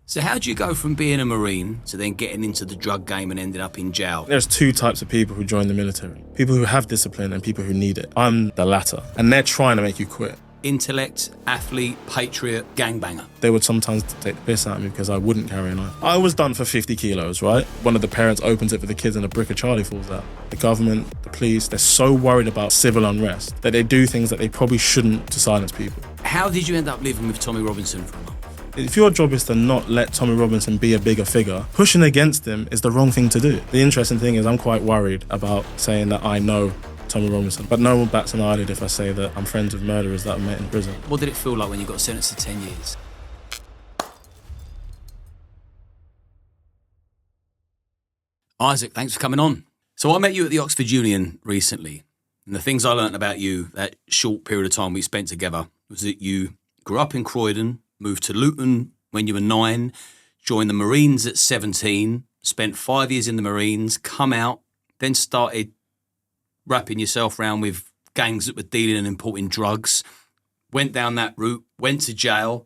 So how do you go from being a Marine to then getting into the drug game and ending up in jail? There's two types of people who join the military. People who have discipline and people who need it. I'm the latter. And they're trying to make you quit. Intellect, athlete, patriot, gangbanger. They would sometimes take the piss out of me because I wouldn't carry a knife. I was done for 50 kilos, right? One of the parents opens it for the kids and a brick of Charlie falls out. The government, the police, they're so worried about civil unrest that they do things that they probably shouldn't to silence people. How did you end up living with Tommy Robinson for a month? If your job is to not let Tommy Robinson be a bigger figure, pushing against him is the wrong thing to do. The interesting thing is I'm quite worried about saying that I know Tommy Robinson, but no one bats an eyelid if I say that I'm friends with murderers that I met in prison. What did it feel like when you got sentenced to 10 years? Isaac, thanks for coming on. So I met you at the Oxford Union recently, and the things I learnt about you that short period of time we spent together was that you grew up in Croydon, moved to Luton when you were 9, joined the Marines at 17, spent 5 years in the Marines, come out, then started wrapping yourself around with gangs that were dealing and importing drugs, went down that route, went to jail.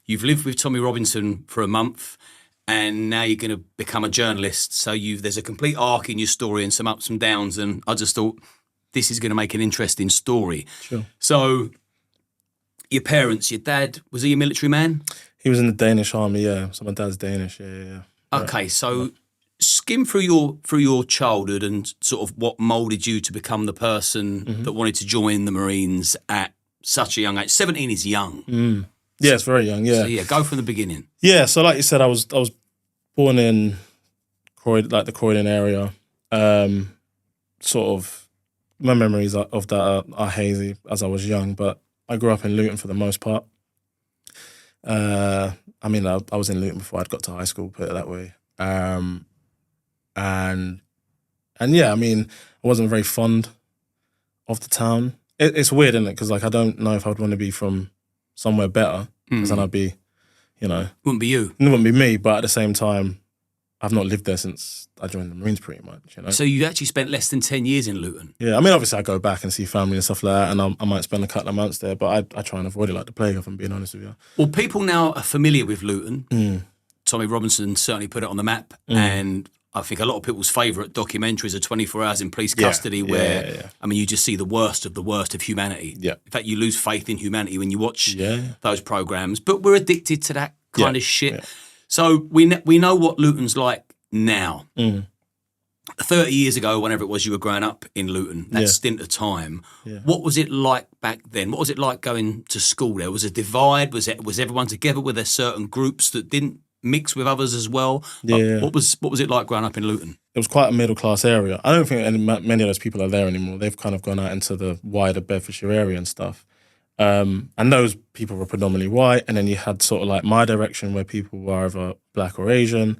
You've lived with Tommy Robinson for a month, and now you're going to become a journalist. So there's a complete arc in your story and some ups and downs, and I just thought this is going to make an interesting story. Sure. So your parents, your dad, was he a military man? He was in the Danish army, yeah. So my dad's Danish, yeah. Okay, so skim through your childhood and sort of what moulded you to become the person that wanted to join the Marines at such a young age. 17 is young. Yeah, it's very young, yeah. So yeah, go from the beginning. Yeah, so like you said, I was born in Croydon, like the Croydon area. Sort of, my memories of that are hazy as I was young, but I grew up in Luton for the most part. I was in Luton before I'd got to high school, put it that way. And yeah, I mean, I wasn't very fond of the town. It's weird, isn't it? Because like I don't know if I'd want to be from somewhere better, because then I'd be, Wouldn't be you. It wouldn't be me, but at the same time, I've not lived there since I joined the Marines pretty much, So you actually spent less than 10 years in Luton? Yeah, I mean, obviously I go back and see family and stuff like that, and I might spend a couple of months there, but I try and avoid it like the plague, if I'm being honest with you. Well, people now are familiar with Luton. Tommy Robinson certainly put it on the map, and I think a lot of people's favourite documentaries are 24 Hours in Police Custody, where, I mean, you just see the worst of humanity. Yeah. In fact, you lose faith in humanity when you watch those programmes, but we're addicted to that kind of shit. Yeah. So we know what Luton's like now. 30 years ago, whenever it was you were growing up in Luton, that stint of time, what was it like back then? What was it like going to school there? Was it a divide? Was everyone together? Were there certain groups that didn't mix with others as well? Yeah. What was it like growing up in Luton? It was quite a middle-class area. I don't think many of those people are there anymore. They've kind of gone out into the wider Bedfordshire area and stuff. And those people were predominantly white, and then you had sort of like my direction where people were either black or Asian.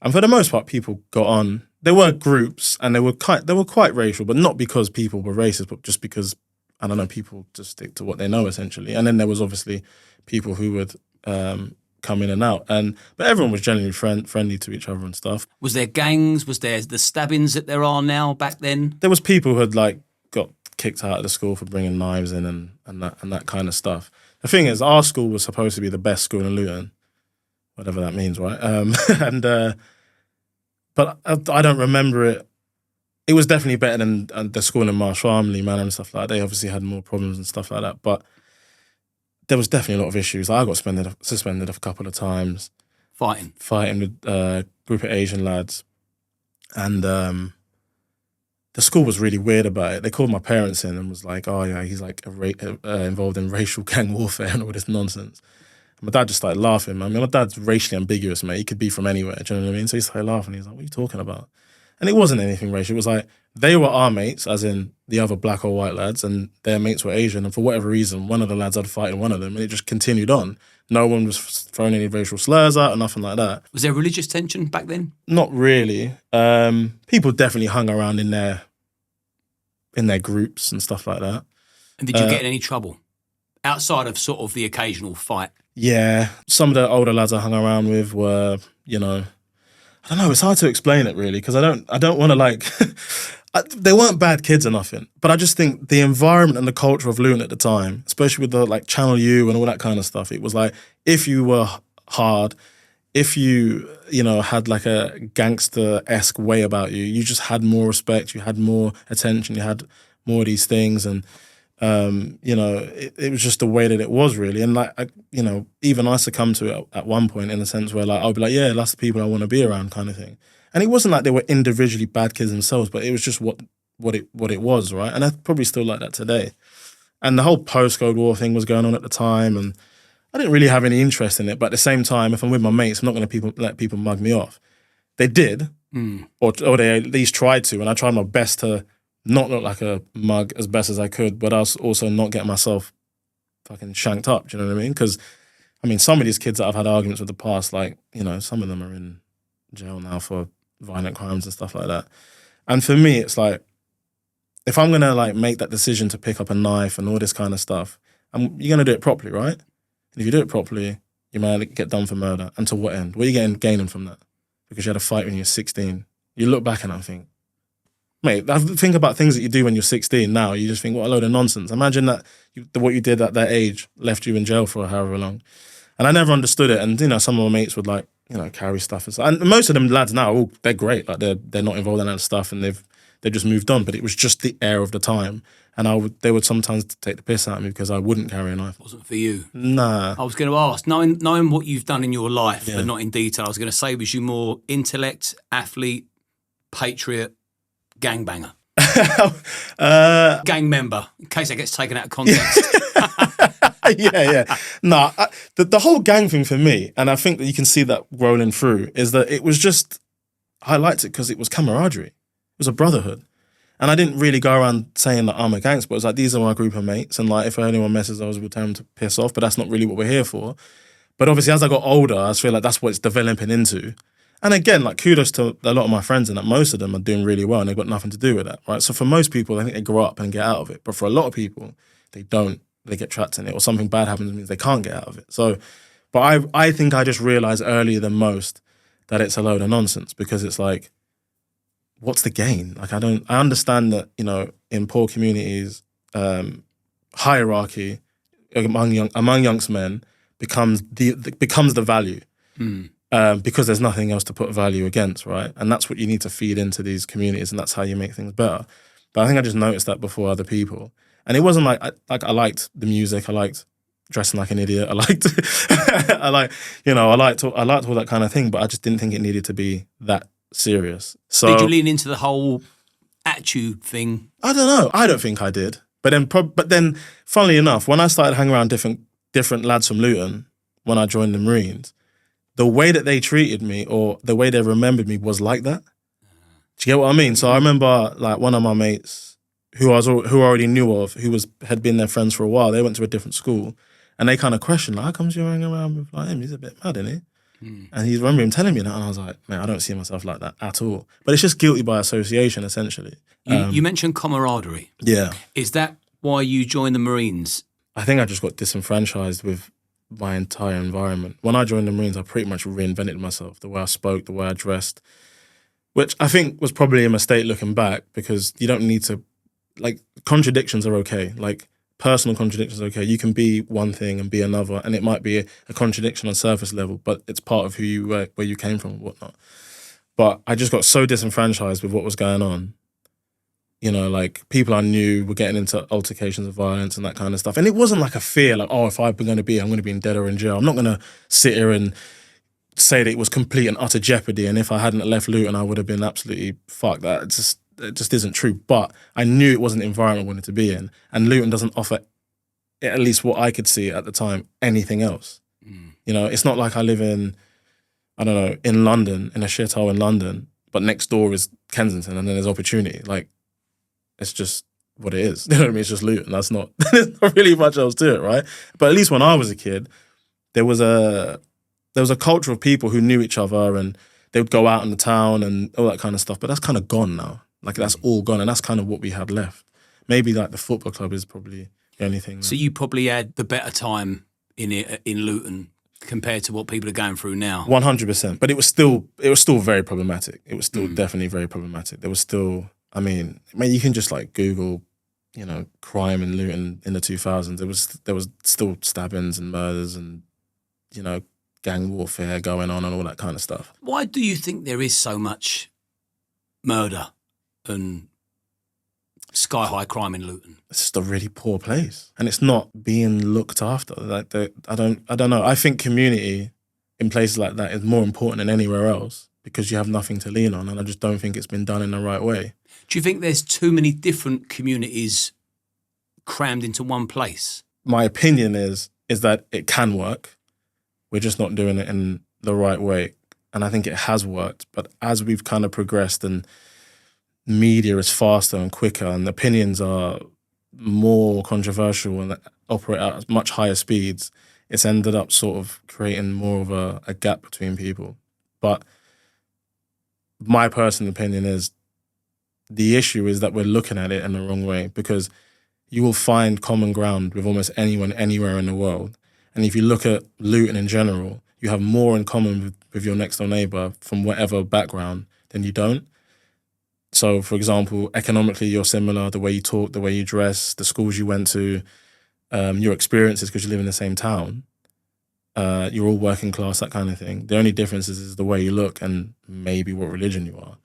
And for the most part, people got on. There were groups, and they were quite racial, but not because people were racist, but just because, I don't know, people just stick to what they know, essentially. And then there was obviously people who would come in and out. But everyone was generally friendly to each other and stuff. Was there gangs? Was there the stabbings that there are now back then? There was people who had like got kicked out of the school for bringing knives in and that kind of stuff. The thing is, our school was supposed to be the best school in Luton, whatever that means, right? But I don't remember it. It was definitely better than the school in Marsh Farmley, Manor and stuff like that. They obviously had more problems and stuff like that, but there was definitely a lot of issues. I got suspended a couple of times. Fighting with a group of Asian lads. And the school was really weird about it. They called my parents in and was like, oh yeah, he's like involved in racial gang warfare and all this nonsense. And my dad just started laughing. I mean, my dad's racially ambiguous, mate. He could be from anywhere, do you know what I mean? So he started laughing. He was like, what are you talking about? And it wasn't anything racial. It was like, they were our mates, as in the other black or white lads, and their mates were Asian. And for whatever reason, one of the lads had fighting one of them, and it just continued on. No one was throwing any racial slurs out or nothing like that. Was there religious tension back then? Not really. People definitely hung around in their groups and stuff like that. And did you get in any trouble? Outside of sort of the occasional fight? Yeah. Some of the older lads I hung around with were, I don't know, it's hard to explain it really, because I don't want to like, they weren't bad kids or nothing, but I just think the environment and the culture of Luton at the time, especially with the like Channel U and all that kind of stuff, it was like, if you were hard, if you, had like a gangster-esque way about you, you just had more respect, you had more attention, you had more of these things. And, it was just the way that it was really. And like, even I succumbed to it at one point in a sense where like, I'll be like, yeah, that's the people I want to be around kind of thing. And it wasn't like they were individually bad kids themselves, but it was just what it was, right? And I probably still like that today. And the whole postcode war thing was going on at the time, and I didn't really have any interest in it. But at the same time, if I'm with my mates, I'm not going to let people mug me off. They did, or they at least tried to, and I tried my best to not look like a mug as best as I could, but I was also not get myself fucking shanked up. Do you know what I mean? Because, some of these kids that I've had arguments with in the past, like, some of them are in jail now for violent crimes and stuff like that. And for me, it's like, if I'm gonna like make that decision to pick up a knife and all this kind of stuff, you're gonna do it properly, right? And if you do it properly, you might get done for murder. And to what end? What are you gaining from that? Because you had a fight when you're 16. You look back and I think, mate, think about things that you do when you're 16 now. You just think, what a load of nonsense. Imagine that what you did at that age left you in jail for however long. And I never understood it. And, some of my mates would like, carry stuff. And most of them lads now, they're great. Like they're not involved in that stuff and they've just moved on. But it was just the air of the time. And they would sometimes take the piss out of me because I wouldn't carry a knife. Wasn't for you? Nah. I was going to ask, knowing what you've done in your life, but not in detail, I was going to say, was you more intellect, athlete, patriot, gangbanger? Gang member, in case that gets taken out of context. Yeah. No, the whole gang thing for me, and I think that you can see that rolling through, is that it was just, I liked it because it was camaraderie. It was a brotherhood. And I didn't really go around saying that I'm a gangster, but it was like, these are my group of mates. And like, if anyone messes, I will tell them to piss off, but that's not really what we're here for. But obviously, as I got older, I feel like that's what it's developing into. And again, like, kudos to a lot of my friends and that most of them are doing really well and they've got nothing to do with that, right? So for most people, I think they grow up and get out of it. But for a lot of people, they don't. They get trapped in it, or something bad happens and means they can't get out of it. So, but I think I just realized earlier than most that it's a load of nonsense, because it's like, what's the gain? Like, I understand that, in poor communities, hierarchy among young men becomes the value. Because there's nothing else to put value against, right? And that's what you need to feed into these communities, and that's how you make things better. But I think I just noticed that before other people. And it wasn't like I liked the music, I liked dressing like an idiot, I liked I liked all that kind of thing, but I just didn't think it needed to be that serious. So did you lean into the whole attitude thing? I don't know. I don't think I did. But then, funnily enough, when I started hanging around different lads from Luton, when I joined the Marines, the way that they treated me or the way they remembered me was like that. Do you get what I mean? So I remember like one of my mates who I already knew of, who had been their friends for a while. They went to a different school, and they kind of questioned, like, how comes you're hanging around with like him? He's a bit mad, isn't he? And he remember him telling me that, and I was like, man, I don't see myself like that at all. But it's just guilty by association, essentially. You mentioned camaraderie. Yeah. Is that why you joined the Marines? I think I just got disenfranchised with my entire environment. When I joined the Marines, I pretty much reinvented myself, the way I spoke, the way I dressed, which I think was probably a mistake looking back, because you don't need to, like, contradictions are okay. Like, personal contradictions are okay. You can be one thing and be another, and it might be a contradiction on surface level, but it's part of who you were, where you came from and whatnot. But I just got so disenfranchised with what was going on. Like, people I knew were getting into altercations of violence and that kind of stuff. And it wasn't like a fear, like, oh, if I'm going to be in dead or in jail. I'm not going to sit here and say that it was complete and utter jeopardy, and if I hadn't left Luton, I would have been absolutely fucked. It just isn't true. But I knew it wasn't the environment I wanted to be in. And Luton doesn't offer, at least what I could see at the time, anything else. It's not like I live in, I don't know, in London, in a shithole in London, but next door is Kensington and then there's opportunity. Like, it's just what it is. You know what I mean? It's just Luton. There's not really much else to it, right? But at least when I was a kid, there was a culture of people who knew each other, and they would go out in the town and all that kind of stuff. But that's kind of gone now. Like, that's all gone, and that's kind of what we had left. Maybe like the football club is probably the only thing. So you probably had the better time in Luton compared to what people are going through now. 100%. But it was still very problematic. It was still definitely very problematic. There was still, I mean, you can just like Google, crime in Luton in the 2000s. There was still stabbings and murders and, gang warfare going on and all that kind of stuff. Why do you think there is so much murder and sky-high crime in Luton? It's just a really poor place, and it's not being looked after. Like I don't know. I think community in places like that is more important than anywhere else because you have nothing to lean on, and I just don't think it's been done in the right way. Do you think there's too many different communities crammed into one place? My opinion is that it can work. We're just not doing it in the right way, and I think it has worked. But as we've kind of progressed and media is faster and quicker and opinions are more controversial and operate at much higher speeds, it's ended up sort of creating more of a gap between people. But my personal opinion is the issue is that we're looking at it in the wrong way, because you will find common ground with almost anyone anywhere in the world. And if you look at Luton in general, you have more in common with your next door neighbour from whatever background than you don't. So, for example, economically, you're similar, the way you talk, the way you dress, the schools you went to, your experiences because you live in the same town. You're all working class, that kind of thing. The only difference is the way you look and maybe what religion you are.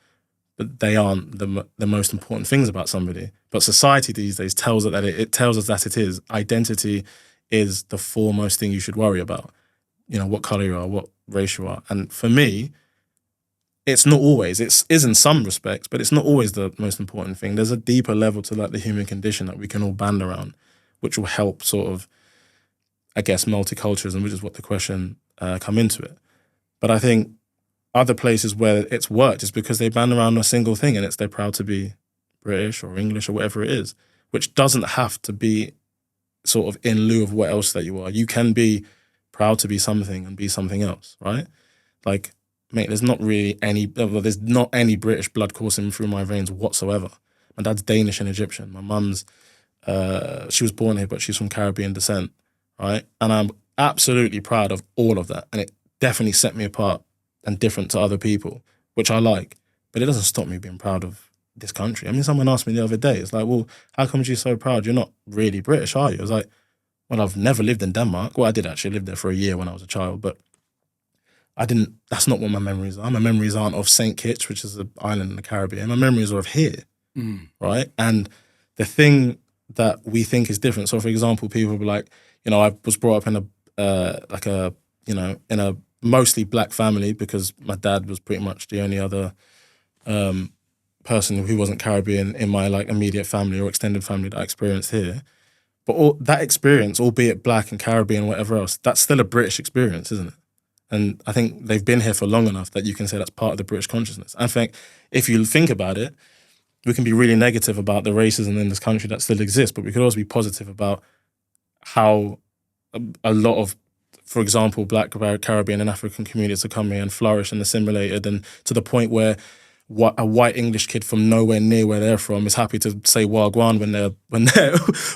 But they aren't the most important things about somebody. But society these days tells us that it tells us that it is. Identity is the foremost thing you should worry about. You know, what colour you are, what race you are. And for me, it's not always. It is in some respects, but it's not always the most important thing. There's a deeper level to like the human condition that we can all band around, which will help sort of, I guess, multiculturalism, which is what the question come into it. But I think other places where it's worked is because they band around a single thing, and it's they're proud to be British or English or whatever it is, which doesn't have to be sort of in lieu of what else that you are. You can be proud to be something and be something else, right? Like, mate, there's not any British blood coursing through my veins whatsoever. My dad's Danish and Egyptian. My mum's, she was born here, but she's from Caribbean descent, right? And I'm absolutely proud of all of that. And it definitely set me apart and different to other people, which I like. But it doesn't stop me being proud of this country. I mean, someone asked me the other day, it's like, well, how come you're so proud? You're not really British, are you? I was like, well, I've never lived in Denmark. Well, I did actually live there for a year when I was a child, but that's not what my memories are. My memories aren't of St. Kitts, which is an island in the Caribbean. My memories are of here, right? And the thing that we think is different. So, for example, people will be like, you know, I was brought up in a mostly black family because my dad was pretty much the only other person who wasn't Caribbean in my like immediate family or extended family that I experienced here. But all that experience, albeit black and Caribbean, whatever else, that's still a British experience, isn't it? And I think they've been here for long enough that you can say that's part of the British consciousness. I think if you think about it, we can be really negative about the racism in this country that still exists, but we could also be positive about how a lot of, for example, black, Caribbean and African communities have come here and flourished and assimilated, and to the point where a white English kid from nowhere near where they're from is happy to say wagwan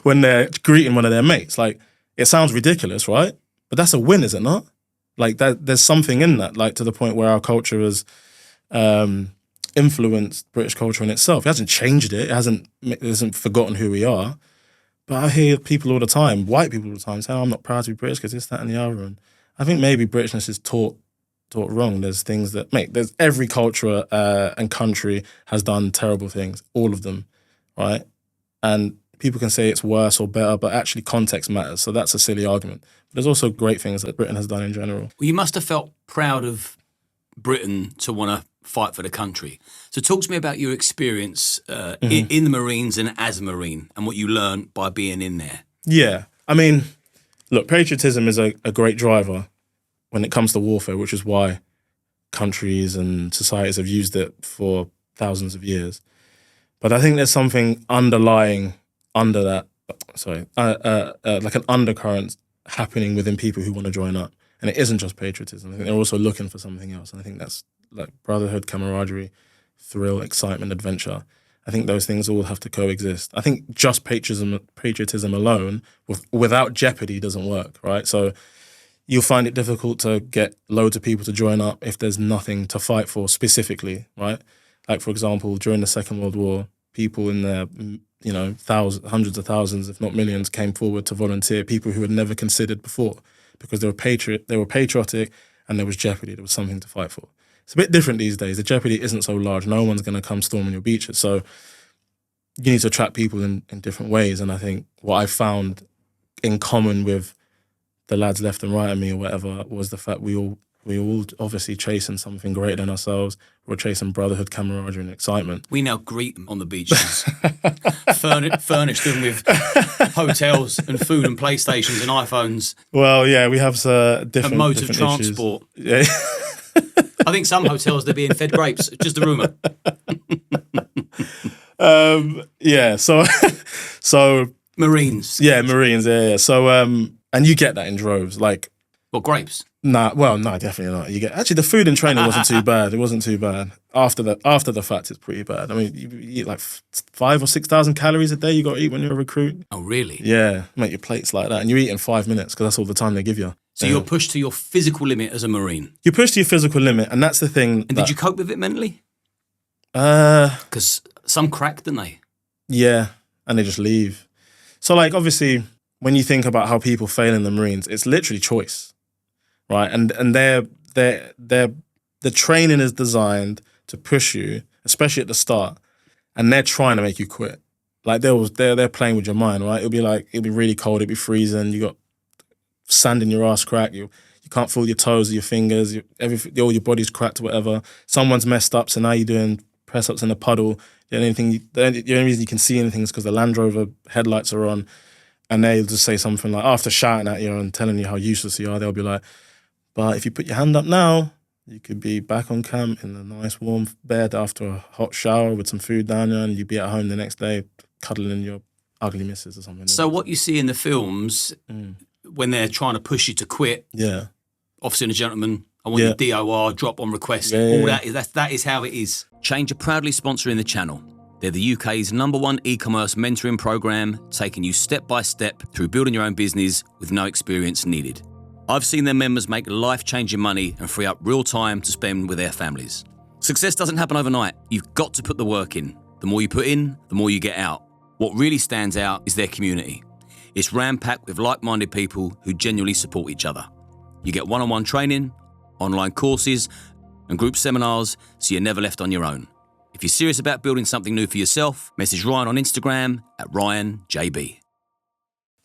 when they're greeting one of their mates. Like, it sounds ridiculous, right? But that's a win, is it not? Like, that, there's something in that, like, to the point where our culture has influenced British culture in itself. It hasn't changed it. It hasn't forgotten who we are. But I hear people all the time, white people all the time, saying, I'm not proud to be British because this, that, and the other. And I think maybe Britishness is taught wrong. There's things that, mate, there's every culture and country has done terrible things, all of them, right? And people can say it's worse or better, but actually context matters. So that's a silly argument. But there's also great things that Britain has done in general. Well, you must have felt proud of Britain to want to fight for the country. So talk to me about your experience in the Marines and as a Marine and what you learned by being in there. Yeah. I mean, look, patriotism is a great driver when it comes to warfare, which is why countries and societies have used it for thousands of years. But I think there's something underlying under that, like an undercurrent happening within people who want to join up. And it isn't just patriotism. I think they're also looking for something else. And I think that's like brotherhood, camaraderie, thrill, excitement, adventure. I think those things all have to coexist. I think just patriotism alone, without jeopardy, doesn't work, right? So you'll find it difficult to get loads of people to join up if there's nothing to fight for specifically, right? Like, for example, during the Second World War, people in their, hundreds of thousands, if not millions, came forward to volunteer, people who had never considered before, because they were patriotic and there was jeopardy, there was something to fight for. It's a bit different these days. The jeopardy isn't so large. No one's going to come storming your beaches. So you need to attract people in different ways. And I think what I found in common with the lads left and right of me or whatever was the fact we all obviously chasing something greater than ourselves. We're chasing brotherhood, camaraderie and excitement. We now greet them on the beaches, furnish them with hotels and food and PlayStations and iPhones. Well, yeah, we have different modes of different transport. Yeah. I think some hotels they're being fed grapes. Just a rumour. Yeah, so Marines. Yeah, Marines. Yeah. So and you get that in droves, like. Well, grapes. No, definitely not. You get actually the food and training wasn't too bad. It wasn't too bad. After the fact, it's pretty bad. I mean, you eat like 5,000 or 6,000 calories a day. You got to eat when you're a recruit. Oh, really? Yeah, make your plates like that, and you eat in 5 minutes because that's all the time they give you. So you're pushed to your physical limit as a Marine. You push to your physical limit, and that's the thing. And did you cope with it mentally? Because some crack, didn't they? Yeah, and they just leave. So, like, obviously, when you think about how people fail in the Marines, it's literally choice. Right, and the training is designed to push you, especially at the start, and they're trying to make you quit. Like they're playing with your mind, right? It'll be really cold, it'll be freezing. You got sand in your ass crack. You can't feel your toes or your fingers. All your body's cracked or whatever. Someone's messed up, so now you're doing press ups in a puddle. The only reason you can see anything is because the Land Rover headlights are on, and they'll just say something like, after shouting at you and telling you how useless you are, they'll be like, but if you put your hand up now, you could be back on camp in a nice warm bed after a hot shower with some food down there, and you'd be at home the next day cuddling your ugly missus or something. So what you see in the films when they're trying to push you to quit, yeah, Officer and a Gentleman, I want your DOR, drop on request, all that is how it is. Change are proudly sponsoring the channel. They're the UK's #1 e-commerce mentoring program, taking you step by step through building your own business with no experience needed. I've seen their members make life-changing money and free up real time to spend with their families. Success doesn't happen overnight. You've got to put the work in. The more you put in, the more you get out. What really stands out is their community. It's ram-packed with like-minded people who genuinely support each other. You get one-on-one training, online courses, and group seminars, so you're never left on your own. If you're serious about building something new for yourself, message Ryan on Instagram at RyanJB.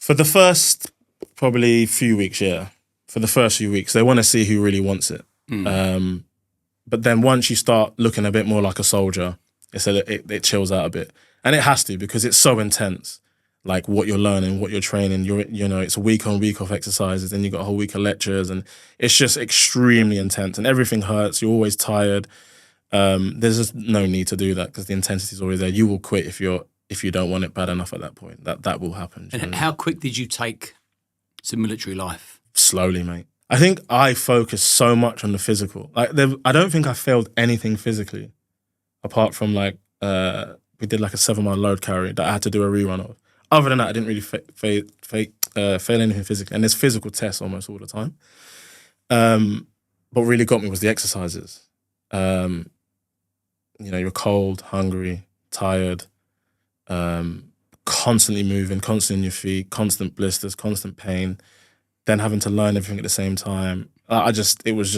For the first probably few weeks, yeah. For the first few weeks, they want to see who really wants it. But then once you start looking a bit more like a soldier, it chills out a bit. And it has to, because it's so intense. Like what you're learning, what you're training, it's a week on, week off exercises, then you got a whole week of lectures, and it's just extremely intense and everything hurts. You're always tired. There's just no need to do that because the intensity is always there. You will quit if you don't want it bad enough at that point. That will happen. And how quick did you take to military life? Slowly, mate. I think I focused so much on the physical. Like, I don't think I failed anything physically, apart from we did like a 7-mile load carry that I had to do a rerun of. Other than that, I didn't really fail anything physically. And there's physical tests almost all the time. What really got me was the exercises. You're cold, hungry, tired, constantly moving, constantly on your feet, constant blisters, constant pain. Then having to learn everything at the same time. It was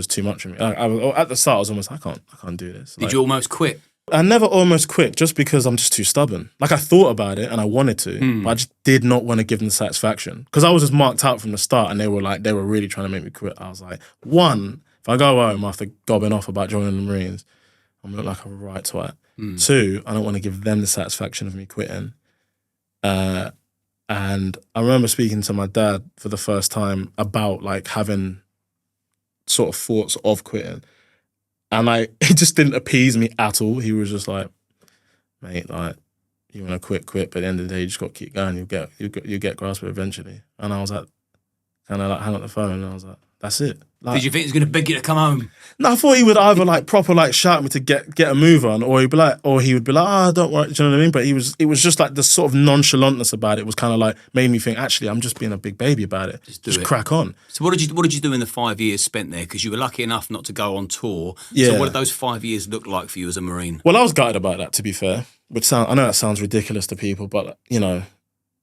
too much for me. At the start, I was almost, I can't do this. Did you almost quit? I never almost quit just because I'm just too stubborn. Like I thought about it and I wanted to, but I just did not want to give them the satisfaction. Because I was just marked out from the start and they were really trying to make me quit. I was like, one, if I go home after gobbing off about joining the Marines, I'm gonna look like a right twat. Two, I don't want to give them the satisfaction of me quitting. And I remember speaking to my dad for the first time about like having sort of thoughts of quitting. And it just didn't appease me at all. He was just like, mate, like, you want to quit, but at the end of the day, you just got to keep going. You'll get grasp it eventually. And I was like, kind of like hang up the phone and I was like, that's it. Like, did you think he was going to beg you to come home? No, I thought he would either like proper like shout me to get a move on, or he would be like, don't worry, do you know what I mean? But it was just like the sort of nonchalantness about it was kind of like made me think, actually, I'm just being a big baby about it. Just crack on. So what did you do in the 5 years spent there? Because you were lucky enough not to go on tour. Yeah. So what did those 5 years look like for you as a Marine? Well, I was gutted about that, to be fair. I know that sounds ridiculous to people, but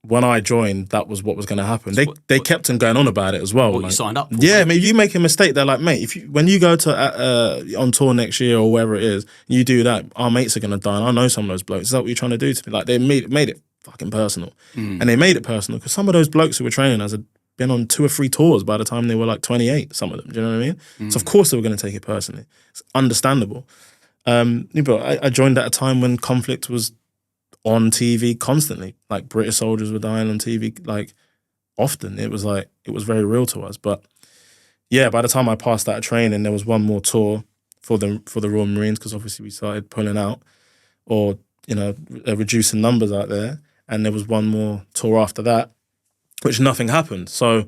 when I joined, that was what was going to happen. They kept on going on about it as well. What you signed up for? Yeah, maybe you make a mistake. They're like, mate, when you go to on tour next year or wherever it is, you do that, our mates are going to die. And I know some of those blokes. Is that what you're trying to do to me? Like, they made it fucking personal. And they made it personal because some of those blokes who were training us had been on 2 or 3 tours by the time they were like 28, some of them. Do you know what I mean? So of course they were going to take it personally. It's understandable. But I joined at a time when conflict was on TV constantly. Like, British soldiers were dying on TV, like, often. It was very real to us. But yeah, by the time I passed out of training, there was one more tour for the Royal Marines, because obviously we started pulling out or, reducing numbers out there. And there was one more tour after that, which nothing happened. So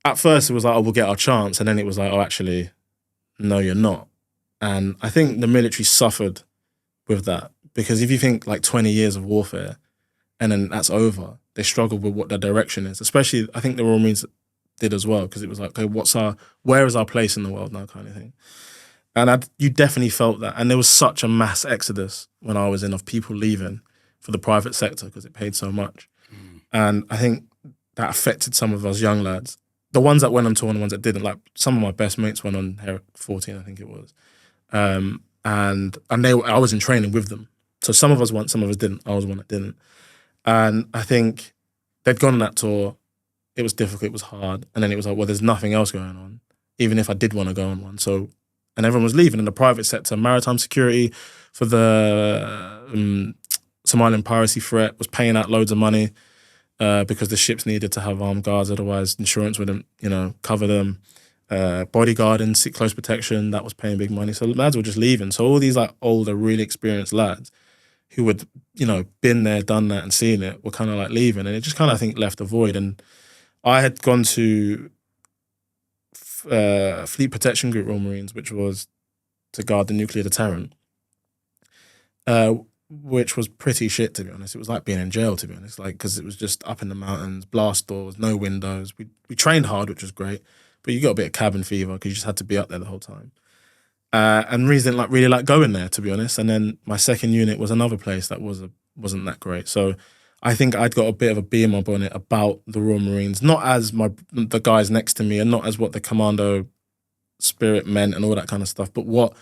at first it was like, oh, we'll get our chance. And then it was like, oh, actually, no, you're not. And I think the military suffered with that, because if you think like 20 years of warfare and then that's over, they struggled with what their direction is. Especially, I think the Royal Marines did as well, because it was like, okay, where is our place in the world now, kind of thing. And you definitely felt that. And there was such a mass exodus when I was in of people leaving for the private sector because it paid so much. And I think that affected some of us young lads. The ones that went on tour and the ones that didn't. Like, some of my best mates went on here at 14, I think it was. And I was in training with them. So some of us went, some of us didn't. I was one that didn't. And I think they'd gone on that tour. It was difficult, it was hard. And then it was like, well, there's nothing else going on, even if I did want to go on one. So, and everyone was leaving in the private sector. Maritime security for the Somalian piracy threat was paying out loads of money because the ships needed to have armed guards, otherwise insurance wouldn't, cover them. Bodyguarding, close protection, that was paying big money. So lads were just leaving. So all these like older, really experienced lads who had, been there, done that and seen it were kind of like leaving. And it just kind of, I think, left a void. And I had gone to Fleet Protection Group Royal Marines, which was to guard the nuclear deterrent, which was pretty shit, to be honest. It was like being in jail, to be honest, like, because it was just up in the mountains, blast doors, no windows. We trained hard, which was great, but you got a bit of cabin fever because you just had to be up there the whole time. And reason didn't really like going there, to be honest. And then my second unit was another place that wasn't that great. So I think I'd got a bit of a bee in my bonnet about the Royal Marines, not as the guys next to me and not as what the commando spirit meant and all that kind of stuff, but what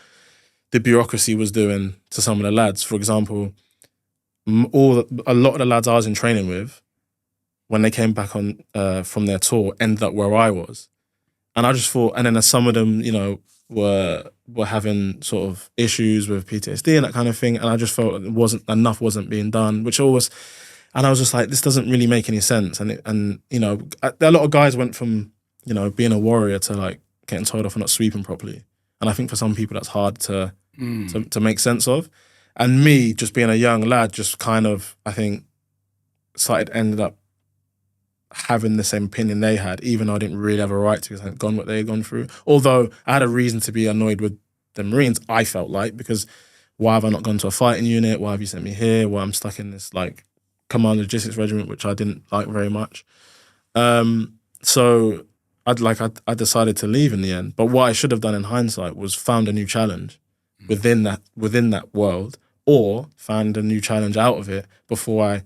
the bureaucracy was doing to some of the lads. For example, a lot of the lads I was in training with, when they came back on from their tour, ended up where I was. And I just thought, and then some of them, were having sort of issues with PTSD and that kind of thing. And I just felt enough wasn't being done, and I was just like, this doesn't really make any sense. And a lot of guys went from, being a warrior to like getting told off for not sweeping properly. And I think for some people that's hard to make sense of. And me, just being a young lad, just kind of, I think, ended up having the same opinion they had, even though I didn't really have a right to, because I hadn't gone what they had gone through. Although I had a reason to be annoyed with the Marines, I felt like, because why have I not gone to a fighting unit? Why have you sent me here? Why I'm stuck in this like command logistics regiment, which I didn't like very much. So I decided to leave in the end. But what I should have done in hindsight was found a new challenge within that world, or found a new challenge out of it before I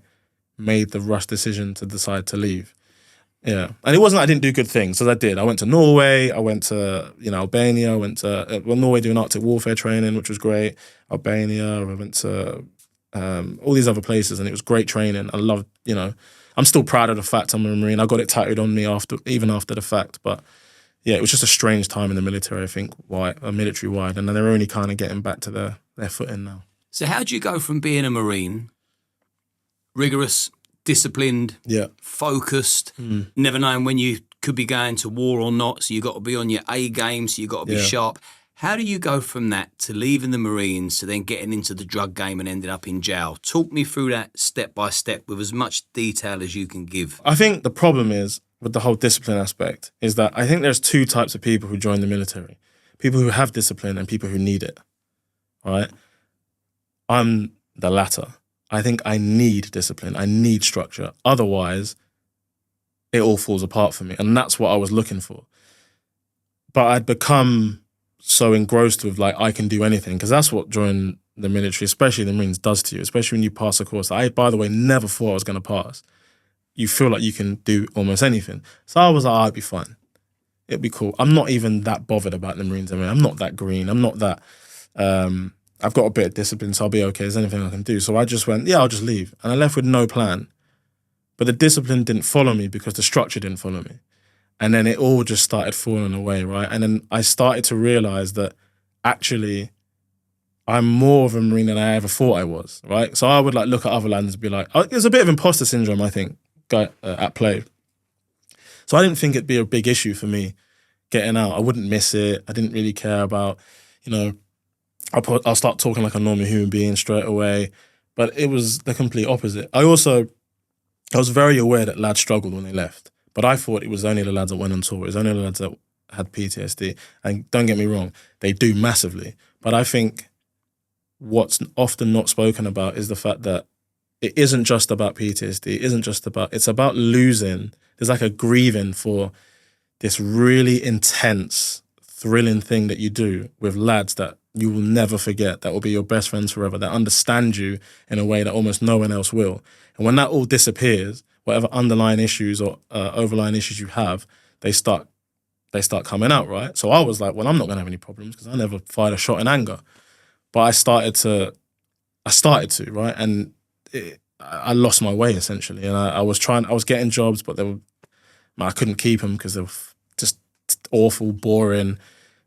made the rush decision to decide to leave. Yeah. And it wasn't I didn't do good things, because I did. I went to Norway, I went to, Albania, I went to, Norway doing Arctic warfare training, which was great. Albania, I went to all these other places, and it was great training. I loved, I'm still proud of the fact I'm a Marine. I got it tattooed on me even after the fact. But yeah, it was just a strange time in the military, I think, military-wide. And they're only kind of getting back to their footing now. So how do you go from being a Marine, rigorous, disciplined, focused, never knowing when you could be going to war or not, so you got to be on your A game, so you got to be sharp. How do you go from that to leaving the Marines to then getting into the drug game and ending up in jail? Talk me through that step by step with as much detail as you can give. I think the problem is, with the whole discipline aspect, is that I think there's 2 types of people who join the military. People who have discipline and people who need it, right? I'm the latter. I think I need discipline. I need structure. Otherwise, it all falls apart for me. And that's what I was looking for. But I'd become so engrossed with like, I can do anything, because that's what joining the military, especially the Marines, does to you, especially when you pass a course. I, by the way, never thought I was going to pass. you feel like you can do almost anything. So I was like, I'd be fine. It'd be cool. I'm not even that bothered about the Marines. I mean, I'm not that green. I'm not that. I've got a bit of discipline, so I'll be okay. There's anything I can do. So I just went, yeah, I'll just leave. And I left with no plan. But the discipline didn't follow me because the structure didn't follow me. And then it all just started falling away, right? And then I started to realize that actually I'm more of a Marine than I ever thought I was, right? So I would like look at other lads and be like, there's a bit of imposter syndrome, I think, at play. So I didn't think it'd be a big issue for me getting out. I wouldn't miss it. I didn't really care about, I'll start talking like a normal human being straight away. But it was the complete opposite. I was very aware that lads struggled when they left. But I thought it was only the lads that went on tour. It was only the lads that had PTSD. And don't get me wrong, they do massively. But I think what's often not spoken about is the fact that it isn't just about PTSD. It's about losing. There's like a grieving for this really intense, thrilling thing that you do with lads that you will never forget, that will be your best friends forever, that understand you in a way that almost no one else will. And when that all disappears, whatever underlying issues or overlying issues you have, they start coming out, right? So I was like, well, I'm not going to have any problems because I never fired a shot in anger. But I started to, right? And I lost my way essentially. And I was getting jobs, but I couldn't keep them because they were just awful, boring.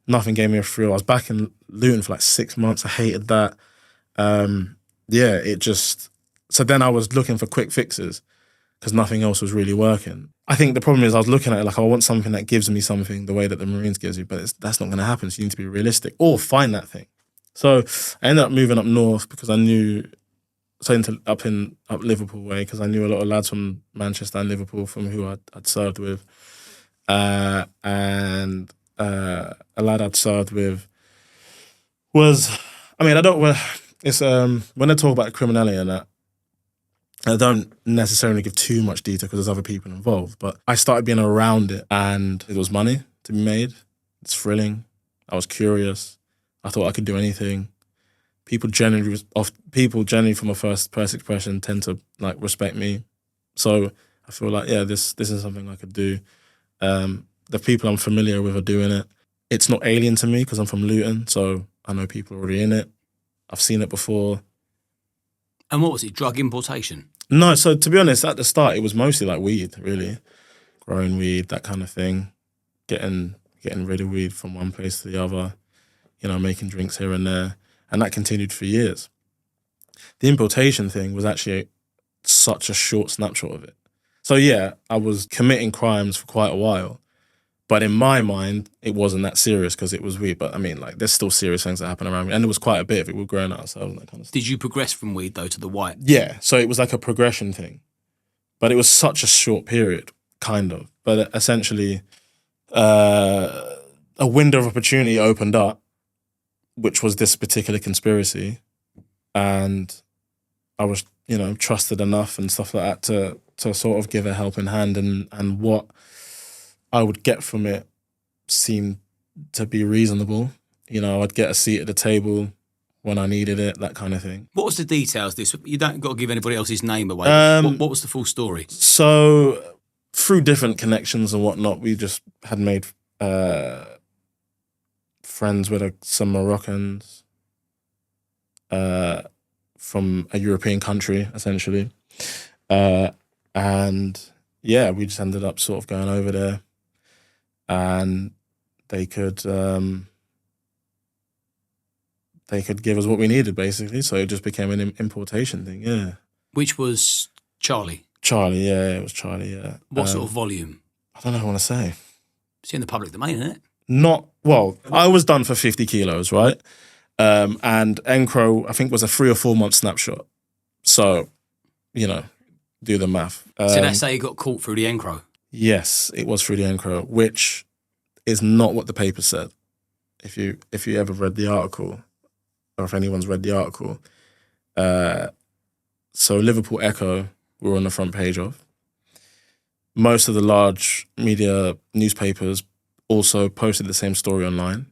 Nothing gave me a thrill. I was back in Luton for like 6 months. I hated that. So then I was looking for quick fixes because nothing else was really working. I think the problem is I was looking at it like I want something that gives me something the way that the Marines gives you, but that's not going to happen. So you need to be realistic or find that thing. So I ended up moving up north because I knew, up Liverpool way, because I knew a lot of lads from Manchester and Liverpool from who I'd served with. And a lad I'd served with was, when I talk about criminality and that, I don't necessarily give too much detail because there's other people involved, but I started being around it and it was money to be made. It's thrilling. I was curious. I thought I could do anything. People generally from a first impression tend to like respect me. So I feel like, yeah, this is something I could do. The people I'm familiar with are doing it. It's not alien to me because I'm from Luton, so I know people already in it. I've seen it before. And what was it, drug importation? No, so to be honest, at the start, it was mostly like weed, really. Growing weed, that kind of thing. Getting rid of weed from one place to the other, making drinks here and there. And that continued for years. The importation thing was actually such a short snapshot of it. So yeah, I was committing crimes for quite a while. But in my mind, it wasn't that serious because it was weed. But there's still serious things that happen around me. And there was quite a bit of it. We were growing ourselves and that kind of stuff. Did you progress from weed, though, to the white? Yeah. So it was like a progression thing. But it was such a short period, kind of. But essentially, a window of opportunity opened up, which was this particular conspiracy. And I was, trusted enough and stuff like that to sort of give a helping hand. And what I would get from it seemed to be reasonable. I'd get a seat at the table when I needed it, that kind of thing. What was the details? You don't got to give anybody else's name away. What was the full story? So through different connections and whatnot, we just had made friends with some Moroccans from a European country, essentially. And yeah, we just ended up sort of going over there. And they could give us what we needed, basically. So it just became an importation thing, yeah. Which was Charlie? Charlie, yeah, it was Charlie, yeah. What sort of volume? I don't know what I want to say. It's in the public domain, isn't it? I was done for 50 kilos, right? And 𝐾𝐿, I think, was a 3 or 4 month snapshot. So, do the math. So that's how you got caught through the 𝐾𝐿? Yes, it was through the 𝐾𝐿, which is not what the paper said. If you ever read the article, or if anyone's read the article, so Liverpool Echo we were on the front page of. Most of the large media newspapers also posted the same story online.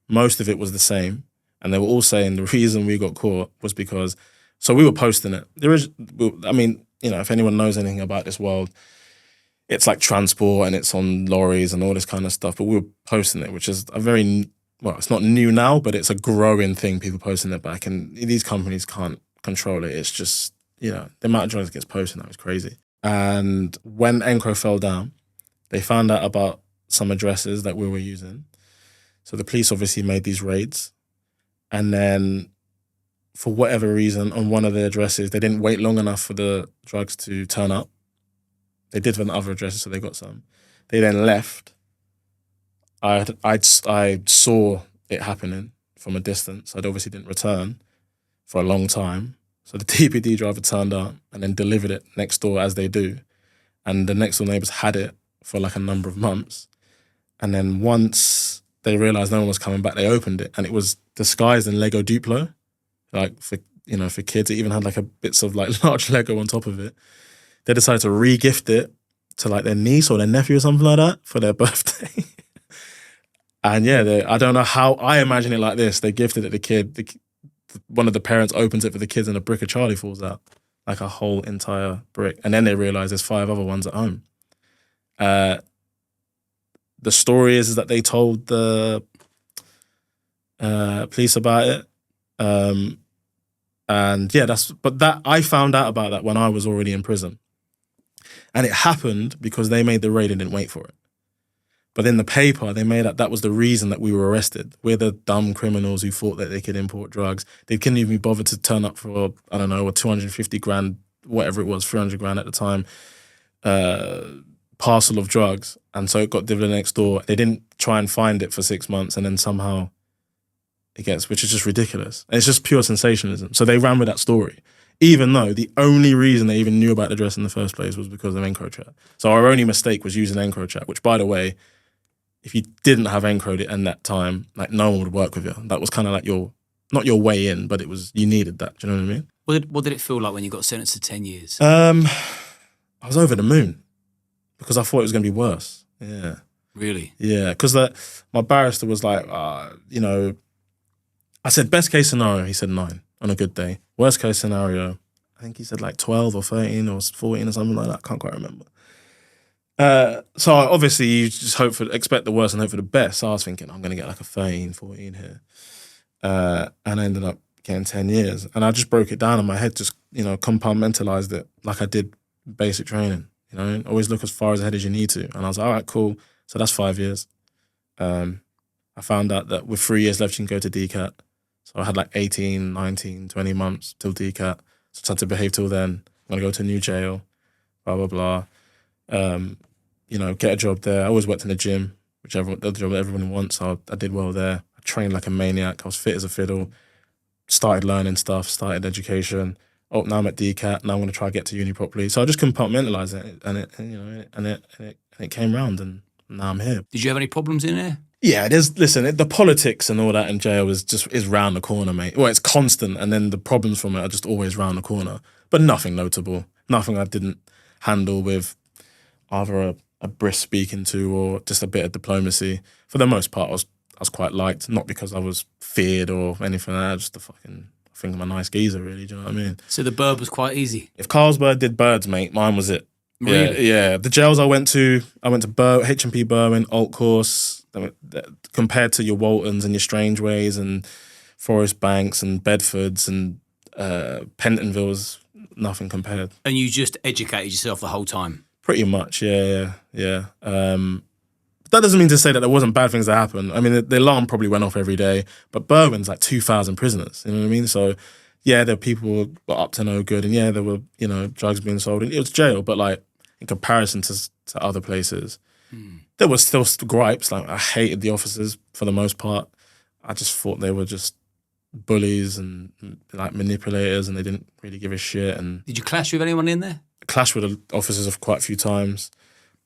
Most of it was the same, and they were all saying the reason we got caught was because. So we were posting it. if anyone knows anything about this world, it's like transport and it's on lorries and all this kind of stuff. But we were posting it, which is it's not new now, but it's a growing thing, people posting it back. And these companies can't control it. It's just, the amount of drugs that gets posted now is crazy. And when 𝐾𝐿 fell down, they found out about some addresses that we were using. So the police obviously made these raids. And then for whatever reason, on one of the addresses, they didn't wait long enough for the drugs to turn up. They did for other addresses, so they got some. They then left. I saw it happening from a distance. I obviously didn't return for a long time. So the TPD driver turned up and then delivered it next door as they do. And the next door neighbours had it for like a number of months. And then once they realised no one was coming back, they opened it and it was disguised in Lego Duplo. Like for kids, it even had like a bits of like large Lego on top of it. They decided to re-gift it to like their niece or their nephew or something like that for their birthday. And yeah, I don't know how, I imagine it like this. They gifted it to the kid. One of the parents opens it for the kids and a brick of Charlie falls out. Like a whole entire brick. And then they realise there's 5 other ones at home. The story is that they told the police about it. And yeah, I found out about that when I was already in prison. And it happened because they made the raid and didn't wait for it. But in the paper, they made that was the reason that we were arrested. We're the dumb criminals who thought that they could import drugs. They couldn't even be bothered to turn up for, I don't know, a 250 grand, whatever it was, 300 grand at the time, parcel of drugs. And so it got delivered next door. They didn't try and find it for 6 months and then somehow it gets, which is just ridiculous. And it's just pure sensationalism. So they ran with that story, even though the only reason they even knew about the dress in the first place was because of EncroChat. So our only mistake was using EncroChat, which, by the way, if you didn't have EncroChat in that time, like no one would work with you. That was kind of like not your way in, but you needed that. Do you know what I mean? What did it feel like when you got sentenced to 10 years? I was over the moon because I thought it was going to be worse. Yeah. Really? Yeah, because my barrister was like, I said, best case scenario, he said 9 on a good day. Worst case scenario, I think he said like 12 or 13 or 14 or something like that. I can't quite remember. So obviously you just expect the worst and hope for the best. So I was thinking I'm going to get like a 13, 14 here. And I ended up getting 10 years. And I just broke it down in my head, just, compartmentalized it like I did basic training. Always look as far ahead as you need to. And I was like, all right, cool. So that's 5 years. I found out that with 3 years left, you can go to DCAT. So I had like 18, 19, 20 months till DCAT. So I just had to behave till then. I'm going to go to a new jail, blah, blah, blah. Get a job there. I always worked in the gym, the job that everyone wants. So I did well there. I trained like a maniac. I was fit as a fiddle. Started learning stuff, started education. Oh, now I'm at DCAT. Now I'm going to try to get to uni properly. So I just compartmentalised it, and it came round, and now I'm here. Did you have any problems in there? Yeah, the politics and all that in jail is round the corner, mate. Well, it's constant, and then the problems from it are just always round the corner. But nothing notable. Nothing I didn't handle with either a brisk speaking to or just a bit of diplomacy. For the most part, I was quite liked, not because I was feared or anything like that, just I think I'm a nice geezer, really, do you know what I mean? So the bird was quite easy? If Carlsberg did birds, mate, mine was it. Really? Yeah. The jails I went to H&P Berwyn, Alt Course, compared to your Waltons and your Strangeways and Forest Banks and Bedfords and Pentonvilles, nothing compared. And you just educated yourself the whole time? Pretty much, yeah. That doesn't mean to say that there wasn't bad things that happened. I mean, the alarm probably went off every day, but Berwyn's like 2,000 prisoners, you know what I mean? So, yeah, there were people who were up to no good, and yeah, there were, drugs being sold, and it was jail, but like, in comparison to other places, there was still gripes. Like, I hated the officers for the most part. I just thought they were just bullies and like manipulators, and they didn't really give a shit. And did you clash with anyone in there? Clashed with the officers of quite a few times.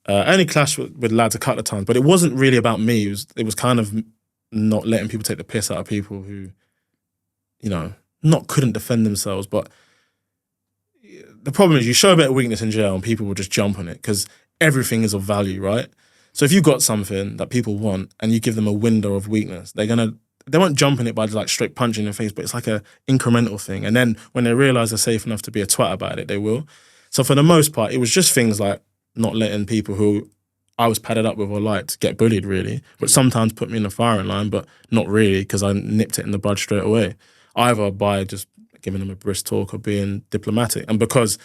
I only clashed with lads a couple of times, but it wasn't really about me. It was kind of not letting people take the piss out of people who, not couldn't defend themselves. But the problem is you show a bit of weakness in jail and people will just jump on it because everything is of value, right? So if you've got something that people want and you give them a window of weakness, they won't jump on it by just like straight punching in the face, but it's like a incremental thing. And then when they realise they're safe enough to be a twat about it, they will. So for the most part, it was just things like not letting people who I was padded up with or liked get bullied, really, which sometimes put me in the firing line, but not really, because I nipped it in the bud straight away, either by just giving them a brisk talk or being diplomatic. And because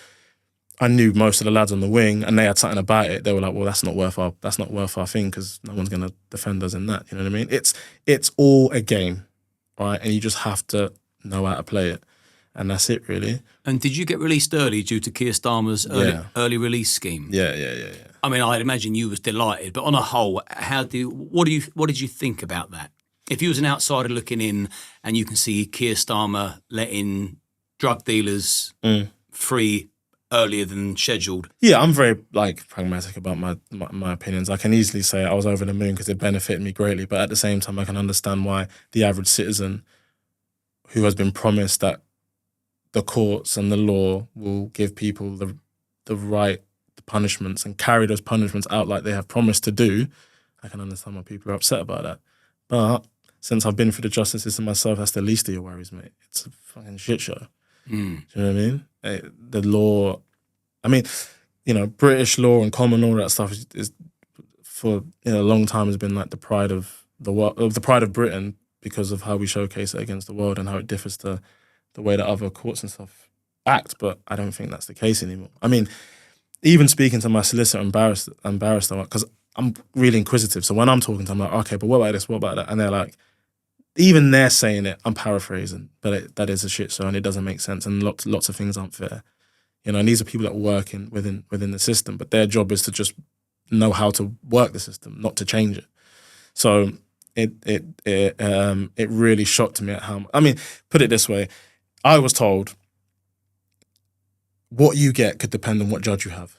I knew most of the lads on the wing and they had something about it, they were like, well, that's not worth our thing, because no one's going to defend us in that. You know what I mean? It's all a game, right? And you just have to know how to play it. And that's it, really. And did you get released early due to Keir Starmer's early release scheme? Yeah. I mean, I'd imagine you was delighted, but on a whole, what did you think about that? If you was an outsider looking in and you can see Keir Starmer letting drug dealers free earlier than scheduled. Yeah, I'm very pragmatic about my opinions. I can easily say I was over the moon because it benefited me greatly, but at the same time, I can understand why the average citizen who has been promised that the courts and the law will give people the right punishments and carry those punishments out like they have promised to do, I can understand why people are upset about that. But since I've been through the justice system myself, that's the least of your worries, mate. It's a fucking shit show. Do you know what I mean? The law, I mean, British law and common law, that stuff is for a long time has been like the pride of the pride of Britain, because of how we showcase it against the world and how it differs to the way that other courts and stuff act. But I don't think that's the case anymore. I mean, even speaking to my solicitor and barrister, because I'm really inquisitive. So when I'm talking to them, I'm like, okay, but what about this? What about that? And they're like, even they're saying it, I'm paraphrasing, but that is a shit show and it doesn't make sense and lots of things aren't fair. And these are people that work within the system, but their job is to just know how to work the system, not to change it. So it really shocked me at how, I mean, put it this way, I was told what you get could depend on what judge you have.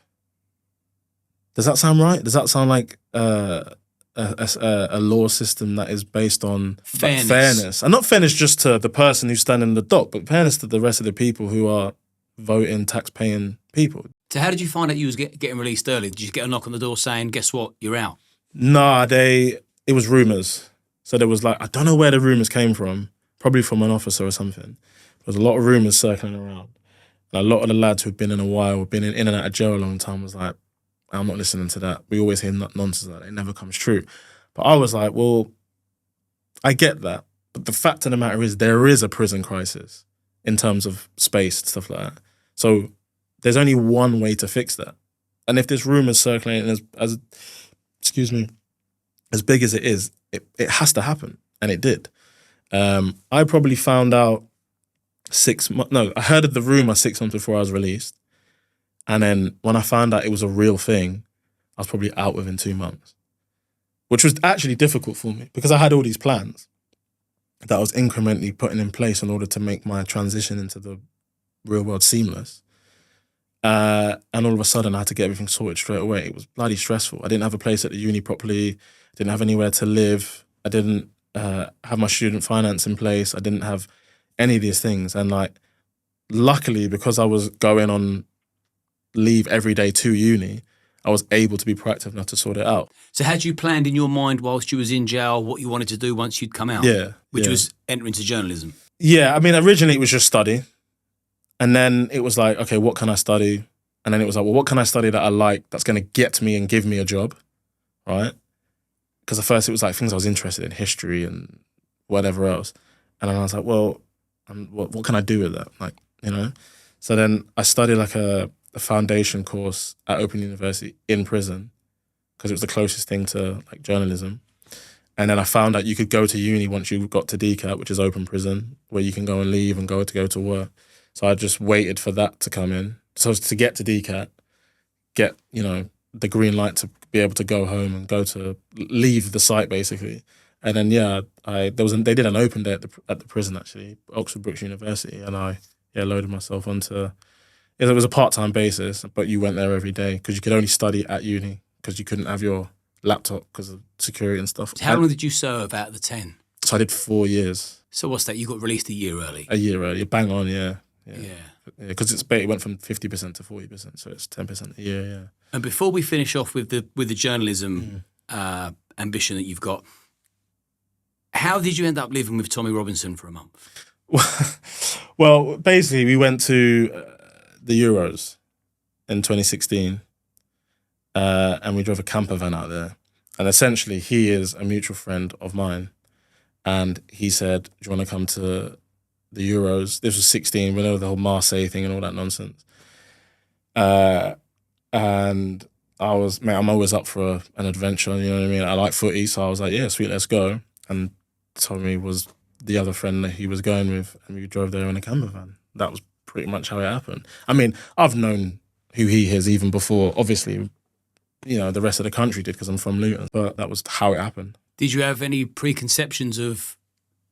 Does that sound right? Does that sound like a law system that is based on fairness? And not fairness just to the person who's standing in the dock, but fairness to the rest of the people who are voting, tax-paying people. So how did you find out you was getting released early? Did you get a knock on the door saying, guess what, you're out? Nah, it was rumours. So there was I don't know where the rumours came from, probably from an officer or something. There was a lot of rumours circling around. And a lot of the lads who've been in a while, been in and out of jail a long time, was like, I'm not listening to that. We always hear nonsense like that. It never comes true. But I was like, well, I get that. But the fact of the matter is there is a prison crisis in terms of space and stuff like that. So there's only one way to fix that. And if this rumour's circulating as big as it is, it has to happen. And it did. I probably found out I heard of the rumour 6 months before I was released. And then when I found out it was a real thing, I was probably out within 2 months, which was actually difficult for me because I had all these plans that I was incrementally putting in place in order to make my transition into the real world seamless. And all of a sudden I had to get everything sorted straight away. It was bloody stressful. I didn't have a place at the uni properly. I didn't have anywhere to live. I didn't have my student finance in place. I didn't have any of these things. And luckily, because I was going on leave every day to uni, I was able to be proactive enough to sort it out. So had you planned in your mind whilst you was in jail what you wanted to do once you'd come out? Yeah. Which was enter into journalism? Yeah, I mean, originally it was just study. And then it was like, okay, what can I study? And then it was like, well, what can I study that I like that's going to get me and give me a job, right? Because at first it was like things I was interested in, history and whatever else. And then I was like, well, what can I do with that? So then I studied a foundation course at Open University in prison because it was the closest thing to journalism. And then I found out you could go to uni once you got to DCAT, which is open prison, where you can go and leave and go to work. So I just waited for that to come in. So to get to DCAT, get, the green light to be able to go home and leave the site basically. And then, they did an open day at the prison actually, Oxford Brookes University. And I loaded myself onto, it was a part-time basis, but you went there every day because you could only study at uni because you couldn't have your laptop because of security and stuff. How long did you serve out of the 10? So I did 4 years. So what's that? You got released a year early? A year early, bang on, yeah. Yeah. Because it went from 50% to 40%, so it's 10% a year, yeah. And before we finish off with the journalism ambition that you've got, how did you end up living with Tommy Robinson for a month? Well, basically, we went to the Euros in 2016, and we drove a camper van out there. And essentially, he is a mutual friend of mine. And he said, do you want to come to the Euros? This was 16, we know the whole Marseille thing and all that nonsense. And I was, mate, I'm always up for an adventure, you know what I mean? I like footy, so I was like, yeah, sweet, let's go. And Tommy was the other friend that he was going with, and we drove there in a camper van. That was pretty much how it happened. I mean, I've known who he is even before, obviously, you know, the rest of the country did because I'm from Luton, but that was how it happened. Did you have any preconceptions of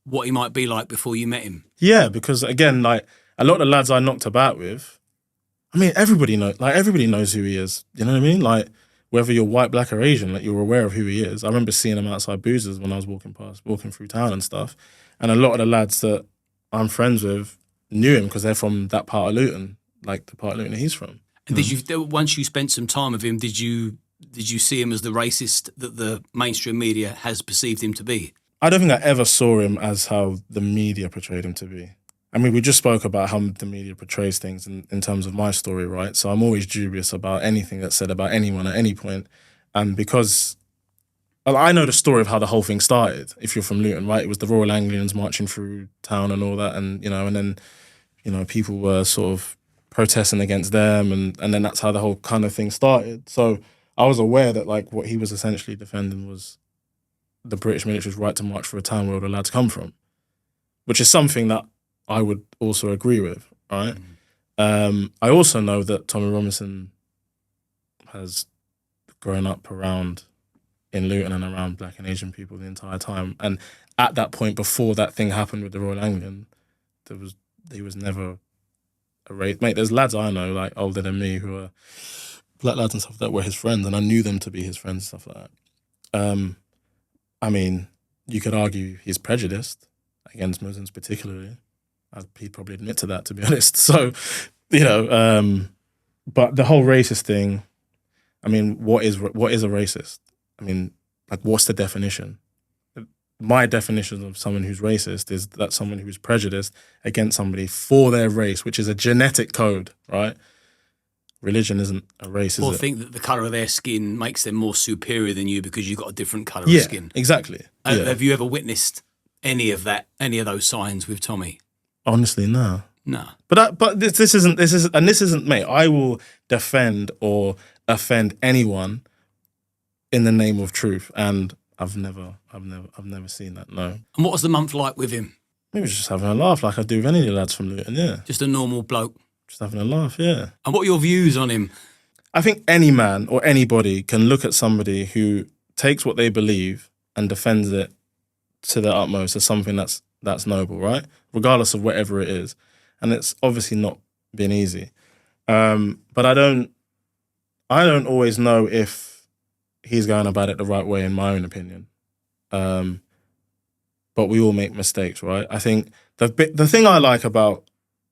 what he might be like before you met him? Yeah, because again, like a lot of the lads I knocked about with, I mean, everybody knows who he is. You know what I mean? Like whether you're white, black, or Asian, like you're aware of who he is. I remember seeing him outside Boozers when I was walking through town and stuff. And a lot of the lads that I'm friends with knew him because they're from that part of Luton, like the part of Luton that he's from. And did you, once you spent some time with him, did you see him as the racist that the mainstream media has perceived him to be? I don't think I ever saw him as how the media portrayed him to be. I mean, we just spoke about how the media portrays things in terms of my story, right? So I'm always dubious about anything that's said about anyone at any point. And because I know the story of how the whole thing started, if you're from Luton, right? It was the Royal Anglians marching through town and all that. And, you know, and then, you know, people were sort of protesting against them. And then that's how the whole kind of thing started. So I was aware that, like, what he was essentially defending was the British military's right to march for a town where all the lads come from, which is something that I would also agree with, right? I also know that Tommy Robinson has grown up around in Luton and around black and Asian people the entire time. And at that point, before that thing happened with the Royal Anglian, he was never a race. Mate, there's lads I know, like older than me, who are black lads and stuff that were his friends, and I knew them to be his friends and stuff like that. I mean, you could argue he's prejudiced against Muslims particularly. He'd probably admit to that, to be honest. So, you know, but the whole racist thing, I mean, what is a racist? I mean, like, what's the definition? My definition of someone who's racist is that someone who's prejudiced against somebody for their race, which is a genetic code, right? Religion isn't a race, is it? Or think that the colour of their skin makes them more superior than you because you've got a different colour of skin. Exactly. Yeah. Have you ever witnessed any of those signs with Tommy? Honestly, no. No. But this isn't, mate, I will defend or offend anyone in the name of truth, and I've never seen that, no. And what was the month like with him? Maybe just having a laugh like I do with any of the lads from Luton, yeah. Just a normal bloke? Just having a laugh, yeah. And what are your views on him? I think any man or anybody can look at somebody who takes what they believe and defends it to the utmost as something that's noble, right? Regardless of whatever it is. And it's obviously not been easy. But I don't always know if he's going about it the right way, in my own opinion. But we all make mistakes, right? I think the thing I like about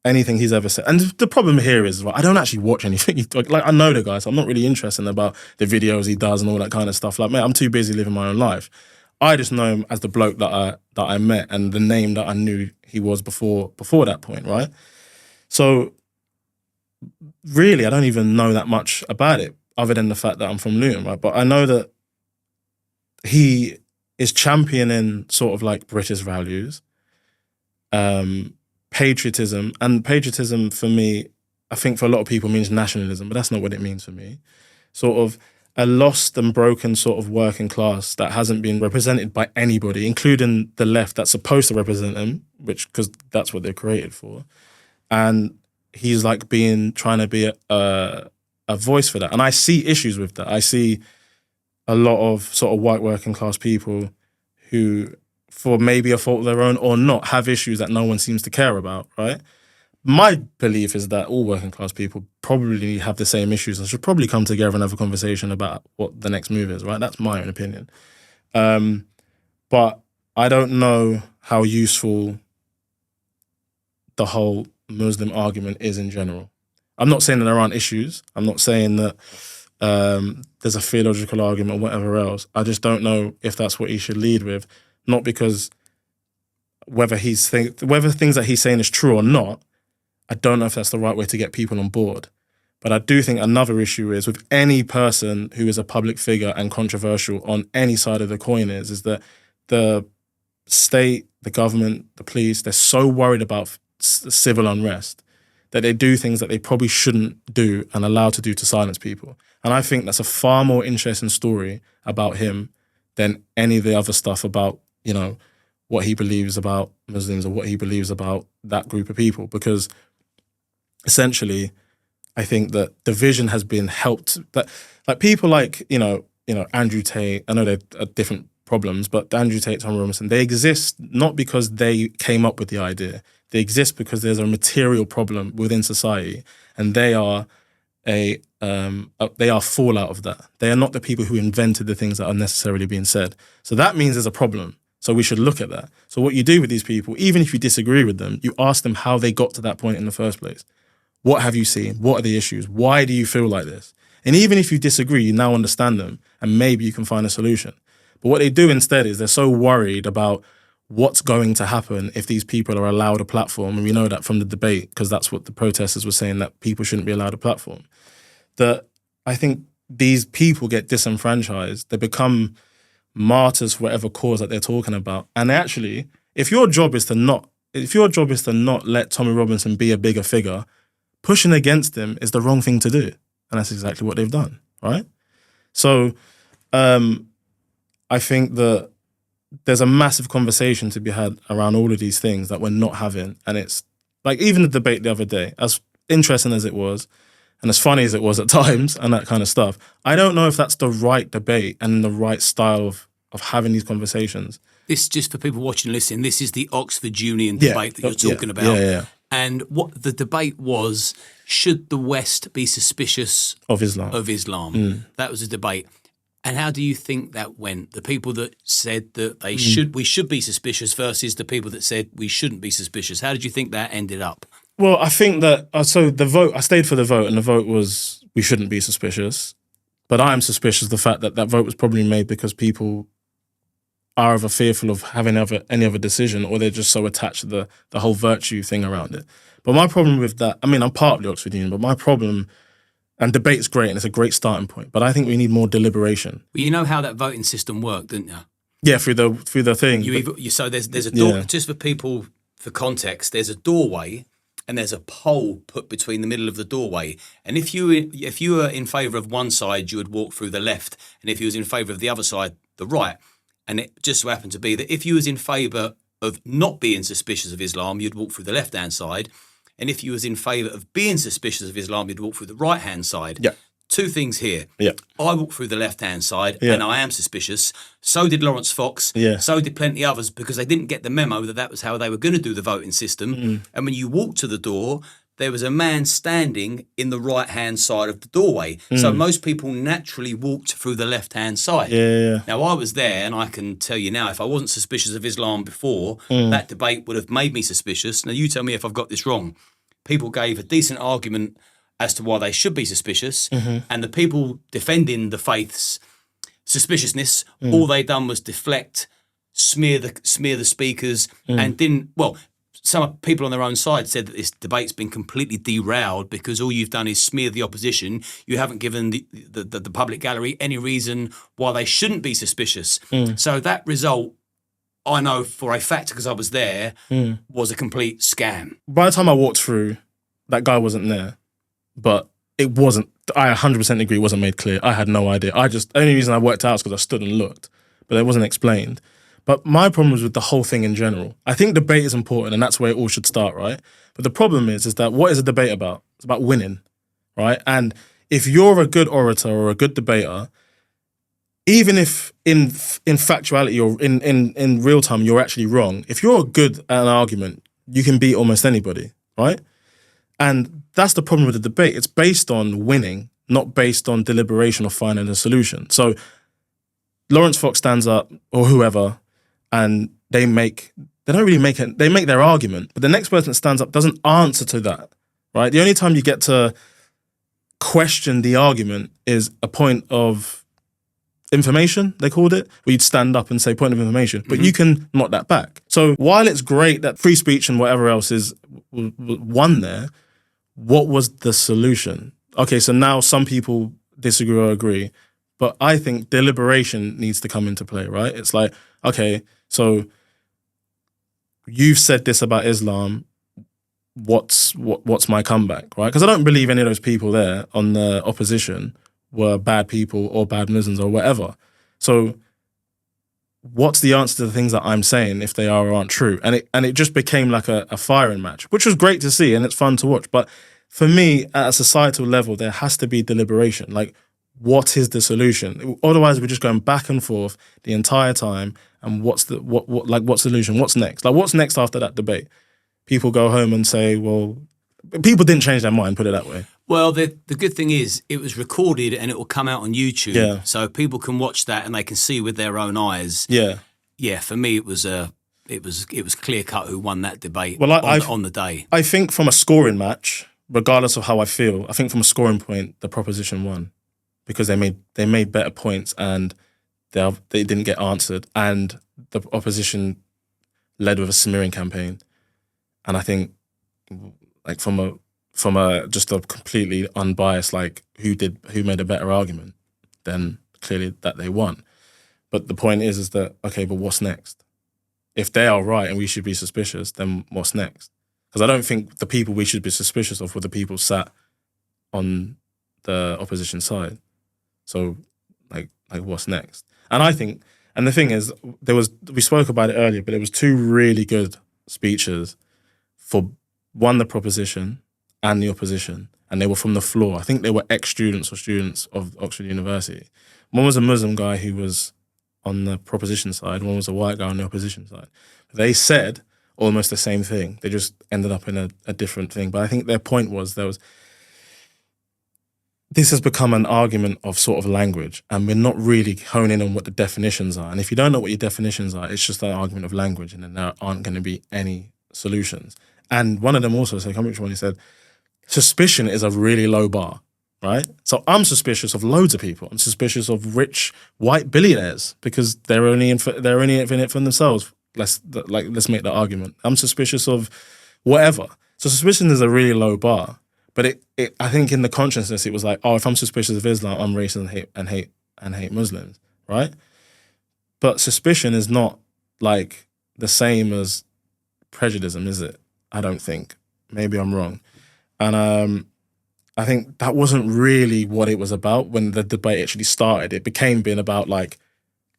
anything he's ever said, and the problem here is, I don't actually watch anything. Like, I know the guy, so I'm not really interested about the videos he does and all that kind of stuff. Like, mate, I'm too busy living my own life. I just know him as the bloke that I met and the name that I knew he was before that point, right? So really, I don't even know that much about it other than the fact that I'm from Luton, right? But I know that he is championing sort of like British values, patriotism. And patriotism for me, I think for a lot of people means nationalism, but that's not what it means for me. Sort of a lost and broken sort of working class that hasn't been represented by anybody, including the left that's supposed to represent them, because that's what they're created for. And he's like trying to be a voice for that. And I see issues with that. I see a lot of sort of white working class people who, for maybe a fault of their own or not, have issues that no one seems to care about, right? My belief is that all working class people probably have the same issues and should probably come together and have a conversation about what the next move is, right? That's my own opinion. But I don't know how useful the whole Muslim argument is in general. I'm not saying that there aren't issues. I'm not saying that there's a theological argument or whatever else. I just don't know if that's what he should lead with. Not because whether things that he's saying is true or not, I don't know if that's the right way to get people on board. But I do think another issue is with any person who is a public figure and controversial on any side of the coin is that the state, the government, the police, they're so worried about civil unrest that they do things that they probably shouldn't do and allowed to do to silence people. And I think that's a far more interesting story about him than any of the other stuff about, you know, what he believes about Muslims or what he believes about that group of people. Because essentially, I think that division has been helped. That like people like, you know, Andrew Tate, I know they're different problems, but Andrew Tate, Tom Robinson, they exist not because they came up with the idea. They exist because there's a material problem within society, and they are fallout of that. They are not the people who invented the things that are necessarily being said. So that means there's a problem. So we should look at that. So what you do with these people, even if you disagree with them, you ask them how they got to that point in the first place. What have you seen? What are the issues? Why do you feel like this? And even if you disagree, you now understand them, and maybe you can find a solution. But what they do instead is they're so worried about what's going to happen if these people are allowed a platform. And we know that from the debate, because that's what the protesters were saying, that people shouldn't be allowed a platform. That I think these people get disenfranchised. They become martyrs for whatever cause that they're talking about. And actually, if your job is to not let Tommy Robinson be a bigger figure, pushing against him is the wrong thing to do. And that's exactly what they've done, right? So I think that there's a massive conversation to be had around all of these things that we're not having. And it's like even the debate the other day, as interesting as it was, and as funny as it was at times and that kind of stuff, I don't know if that's the right debate and the right style of having these conversations. This, just for people watching and listening, this is the Oxford Union debate that you're talking about. Yeah. And what the debate was, should the West be suspicious Of Islam. That was a debate. And how do you think that went? The people that said that we should be suspicious versus the people that said we shouldn't be suspicious. How did you think that ended up? Well, I think that, so the vote, I stayed for the vote, and the vote was we shouldn't be suspicious. But I am suspicious of the fact that that vote was probably made because people are either fearful of having any other decision, or they're just so attached to the whole virtue thing around it. But my problem with that, I mean, I'm part of the Oxford Union, but my problem, and debate's great and it's a great starting point, but I think we need more deliberation. Well, you know how that voting system worked, didn't you? Yeah, through the thing. So there's a door, just for people, for context, there's a doorway and there's a pole put between the middle of the doorway. And if you were in favour of one side, you would walk through the left. And if you was in favour of the other side, the right. And it just so happened to be that if you was in favour of not being suspicious of Islam, you'd walk through the left-hand side. And if you was in favour of being suspicious of Islam, you'd walk through the right-hand side. Yeah. Two things here. Yeah. I walked through the left-hand side and I am suspicious. So did Lawrence Fox. Yeah. So did plenty others, because they didn't get the memo that was how they were going to do the voting system. And when you walked to the door, there was a man standing in the right-hand side of the doorway. So most people naturally walked through the left-hand side. Yeah. Now, I was there, and I can tell you now, if I wasn't suspicious of Islam before, that debate would have made me suspicious. Now, you tell me if I've got this wrong. People gave a decent argument as to why they should be suspicious, and the people defending the faith's suspiciousness, all they done was deflect, smear the speakers, and didn't. Well, some people on their own side said that this debate's been completely derailed because all you've done is smear the opposition. You haven't given the public gallery any reason why they shouldn't be suspicious. So that result, I know for a fact, because I was there, was a complete scam. By the time I walked through, that guy wasn't there. But it wasn't, I 100% agree, it wasn't made clear. I had no idea. The only reason I worked out is because I stood and looked, but it wasn't explained. But my problem was with the whole thing in general. I think debate is important, and that's where it all should start, right? But the problem is that what is a debate about? It's about winning, right? And if you're a good orator or a good debater, even if in factuality or in real time you're actually wrong, if you're good at an argument, you can beat almost anybody, right? And that's the problem with the debate. It's based on winning, not based on deliberation or finding a solution. So Lawrence Fox stands up, or whoever, and they make their argument, but the next person that stands up doesn't answer to that, right? The only time you get to question the argument is a point of information, they called it, where you'd stand up and say point of information, but you can knock that back. So while it's great that free speech and whatever else is won there, what was the solution? okay, so now some people disagree or agree, but I think deliberation needs to come into play, right? It's like, okay, so you've said this about Islam. What's my comeback, right? Because I don't believe any of those people there on the opposition were bad people or bad Muslims or whatever. So what's the answer to the things that I'm saying if they are or aren't true? And it just became like a firing match, which was great to see and it's fun to watch. But for me, at a societal level, there has to be deliberation. Like, what is the solution? Otherwise, we're just going back and forth the entire time. And what's the solution? What's next? Like, what's next after that debate? People go home and say, well, people didn't change their mind, put it that way. Well, the good thing is it was recorded and it will come out on YouTube. Yeah. So people can watch that and they can see with their own eyes. Yeah. Yeah, for me it was clear cut who won that debate on the day. I think from a scoring match, regardless of how I feel, I think from a scoring point, the proposition won because they made better points and they didn't get answered, and the opposition led with a smearing campaign. And I think, like from a just a completely unbiased, like who made a better argument, then clearly that they won. But the point is that, okay, but what's next? If they are right and we should be suspicious, then what's next? Because I don't think the people we should be suspicious of were the people sat on the opposition side. So like what's next? And I think, and the thing is, we spoke about it earlier, but it was two really good speeches for one, the proposition and the opposition. And they were from the floor. I think they were ex-students or students of Oxford University. One was a Muslim guy who was on the proposition side. One was a white guy on the opposition side. They said almost the same thing. They just ended up in a different thing. But I think their point was this has become an argument of sort of language, and we're not really honing on what the definitions are. And if you don't know what your definitions are, it's just an argument of language, and then there aren't going to be any solutions. And one of them also said, I can't remember which one he said, suspicion is a really low bar, right? So I'm suspicious of loads of people. I'm suspicious of rich white billionaires because they're only in it for themselves. Let's make that argument. I'm suspicious of whatever. So suspicion is a really low bar. But I think in the consciousness, it was like, oh, if I'm suspicious of Islam, I'm racist and hate Muslims, right? But suspicion is not like the same as prejudice, is it? I don't think. Maybe I'm wrong. And I think that wasn't really what it was about when the debate actually started. It became being about like,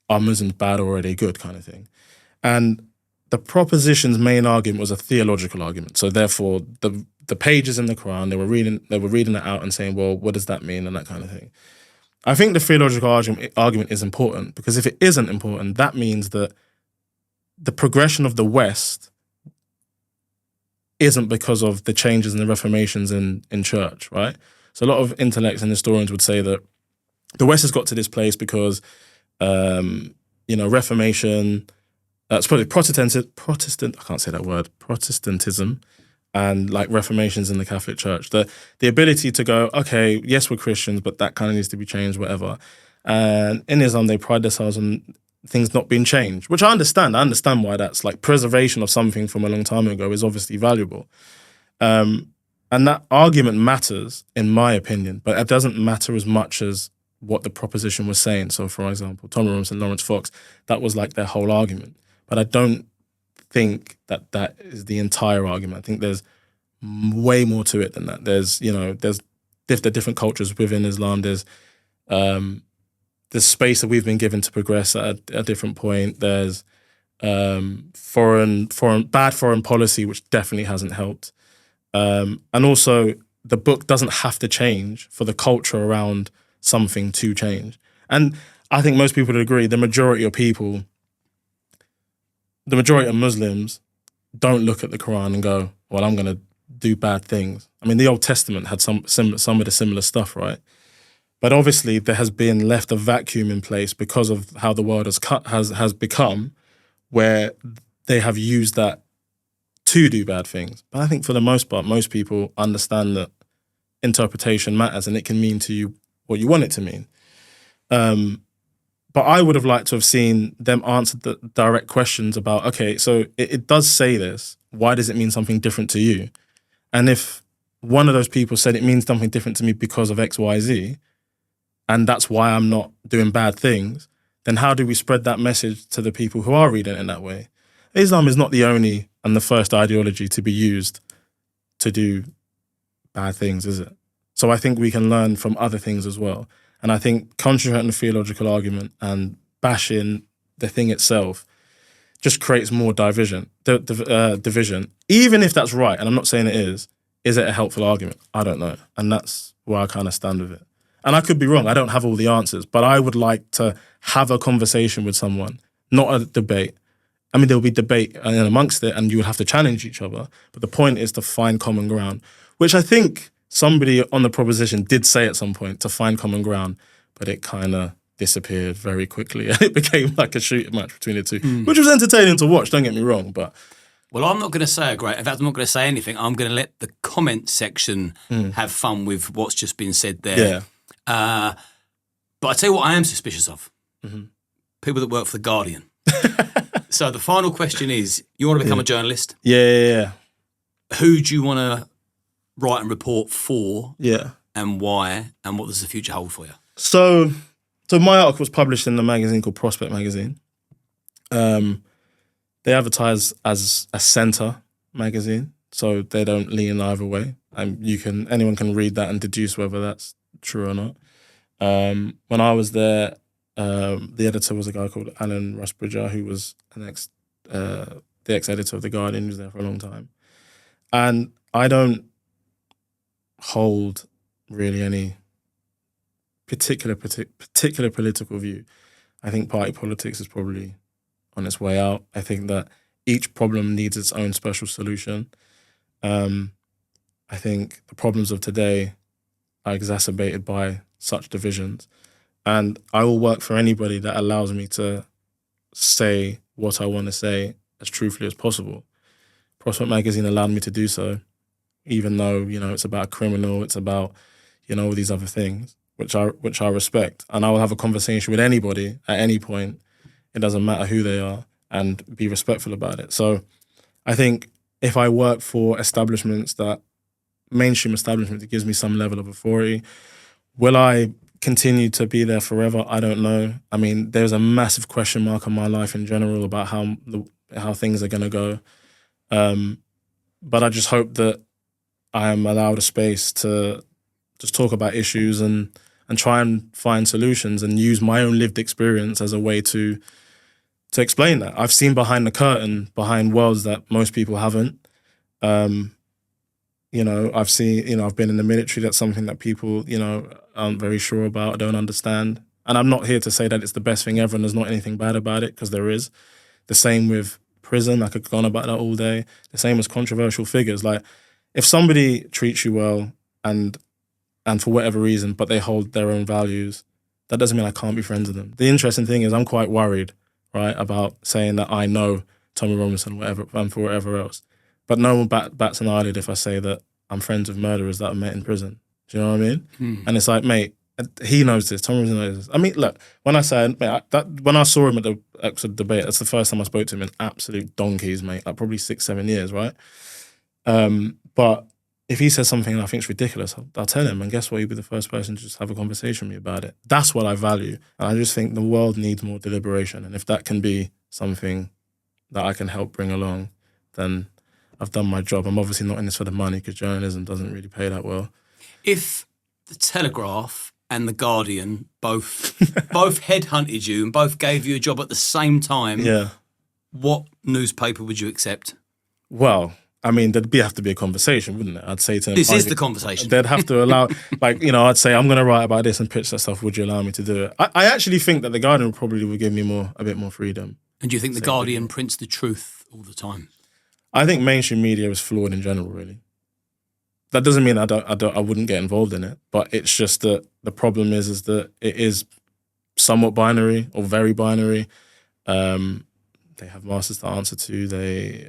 are Muslims bad or are they good kind of thing? And the proposition's main argument was a theological argument. So therefore, the pages in the Quran, they were reading it out and saying, well, what does that mean and that kind of thing. I think the theological argument is important because if it isn't important, that means that the progression of the West isn't because of the changes and the reformations in church, right? So a lot of intellects and historians would say that the West has got to this place because, Reformation, it's probably Protestant, I can't say that word, Protestantism, and like reformations in the Catholic Church. The ability to go, okay, yes, we're Christians, but that kind of needs to be changed, whatever. And in Islam, they pride themselves on things not being changed, which I understand. I understand why that's like preservation of something from a long time ago is obviously valuable. And that argument matters, in my opinion, but it doesn't matter as much as what the proposition was saying. So, for example, Tom Robinson, Lawrence Fox, that was like their whole argument. But I don't think that is the entire argument. I think there's way more to it than that. There's the different cultures within Islam. There's space that we've been given to progress at a different point. There's bad foreign policy, which definitely hasn't helped. And also, the book doesn't have to change for the culture around something to change. And I think most people would agree, the majority of Muslims don't look at the Quran and go, well, I'm going to do bad things. I mean, the Old Testament had some of the similar stuff, right? But obviously there has been left a vacuum in place because of how the world has become, where they have used that to do bad things. But I think for the most part, most people understand that interpretation matters and it can mean to you what you want it to mean. But I would have liked to have seen them answer the direct questions about, okay, so it does say this. Why does it mean something different to you? And if one of those people said it means something different to me because of X, Y, Z, and that's why I'm not doing bad things, then how do we spread that message to the people who are reading it in that way? Islam is not the only and the first ideology to be used to do bad things, is it? So I think we can learn from other things as well. And I think controverting the theological argument and bashing the thing itself just creates more division. Division. Even if that's right, and I'm not saying it is it a helpful argument? I don't know. And that's where I kind of stand with it. And I could be wrong. I don't have all the answers, but I would like to have a conversation with someone, not a debate. I mean, there'll be debate amongst it and you would have to challenge each other. But the point is to find common ground, which I think somebody on the proposition did say at some point, to find common ground, but it kind of disappeared very quickly. And it became like a shooting match between the two, which was entertaining to watch, don't get me wrong. But well, I'm not going to say in fact, I'm not going to say anything. I'm going to let the comment section have fun with what's just been said there. yeah, But I tell you what I am suspicious of. People that work for The Guardian. So the final question is, you want to become a journalist? Yeah. Who do you want to write and report for? Yeah. And why? And what does the future hold for you? So my article was published in a magazine called Prospect Magazine. They advertise as a centre magazine, so they don't lean either way. Anyone can read that and deduce whether that's true or not. When I was there, the editor was a guy called Alan Rusbridger, who was the ex-editor of The Guardian, who was there for a long time. And I don't hold really any particular political view. I think party politics is probably on its way out. I think that each problem needs its own special solution. I think the problems of today are exacerbated by such divisions. And I will work for anybody that allows me to say what I want to say as truthfully as possible. Prospect Magazine allowed me to do so, even though, it's about a criminal, it's about, all these other things, which I respect. And I will have a conversation with anybody at any point. It doesn't matter who they are, and be respectful about it. So I think if I work for mainstream establishment that gives me some level of authority, will I continue to be there forever? I don't know. I mean, there's a massive question mark on my life in general about how things are going to go. But I just hope that I am allowed a space to just talk about issues and try and find solutions and use my own lived experience as a way to explain that. I've seen behind the curtain, behind worlds that most people haven't. I've seen, I've been in the military. That's something that people, aren't very sure about, don't understand. And I'm not here to say that it's the best thing ever and there's not anything bad about it, because there is. The same with prison. I could go on about that all day. The same as controversial figures. Like, if somebody treats you well and for whatever reason, but they hold their own values, that doesn't mean I can't be friends with them. The interesting thing is I'm quite worried, right, about saying that I know Tommy Robinson, whatever, and for whatever else. But no one bats an eyelid if I say that I'm friends with murderers that I met in prison. Do you know what I mean? And it's like, mate, he knows this. Tommy Robinson knows this. I mean, look, when I said, mate, when I saw him at the episode debate, that's the first time I spoke to him in absolute donkeys, mate, like probably 6-7 years, right? But if he says something I think is ridiculous, I'll tell him, and guess what? He'll be the first person to just have a conversation with me about it. That's what I value. And I just think the world needs more deliberation. And if that can be something that I can help bring along, then I've done my job. I'm obviously not in this for the money, because journalism doesn't really pay that well. If the Telegraph and the Guardian both headhunted you and both gave you a job at the same time, what newspaper would you accept? Well, I mean, there'd have to be a conversation, wouldn't it? I'd say to them, this is the conversation. They'd have to allow, I'd say, I'm going to write about this and pitch that stuff. Would you allow me to do it? I actually think that the Guardian probably would give me a bit more freedom. And do you think the Guardian prints the truth all the time? I think mainstream media is flawed in general, really. That doesn't mean I wouldn't get involved in it, but it's just that the problem is that it is somewhat binary or very binary. They have masters to answer to. They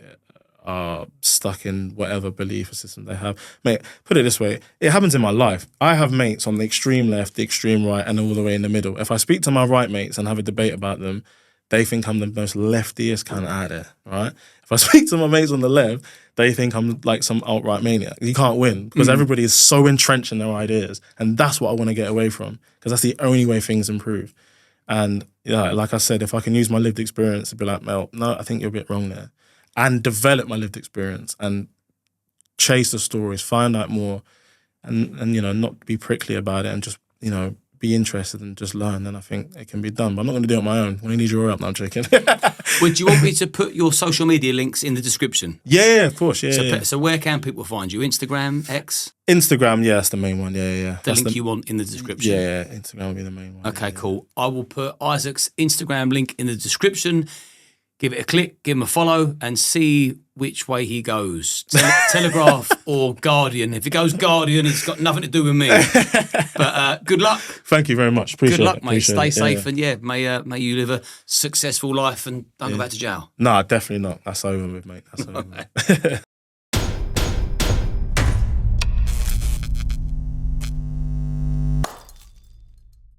are stuck in whatever belief system they have. Mate, put it this way, it happens in my life. I have mates on the extreme left, the extreme right, and all the way in the middle. If I speak to my right mates and have a debate about them, they think I'm the most leftiest kind of out there, right? If I speak to my mates on the left, they think I'm like some alt-right maniac. You can't win because everybody is so entrenched in their ideas. And that's what I want to get away from because that's the only way things improve. And yeah, like I said, if I can use my lived experience to be like, Mel, no, I think you're a bit wrong there. And develop my lived experience and chase the stories, find out more and you know, not be prickly about it and just, you know, be interested and just learn, then I think it can be done. But I'm not going to do it on my own. When I need your help, no, I'm joking. Would you want me to put your social media links in the description? Yeah, of course. Yeah, So where can people find you? Instagram, X? Instagram, yeah, that's the main one. Yeah. The link you want in the description? Yeah, Instagram will be the main one. Okay, cool. I will put Isaac's Instagram link in the description. Give it a click, give him a follow, and see which way he goes. Telegraph or Guardian. If it goes Guardian, it's got nothing to do with me. But good luck. Thank you very much. Appreciate it. Good luck, mate. Appreciate Stay it. safe, and may you live a successful life and don't go back to jail. No, definitely not. That's over with, mate. That's over with.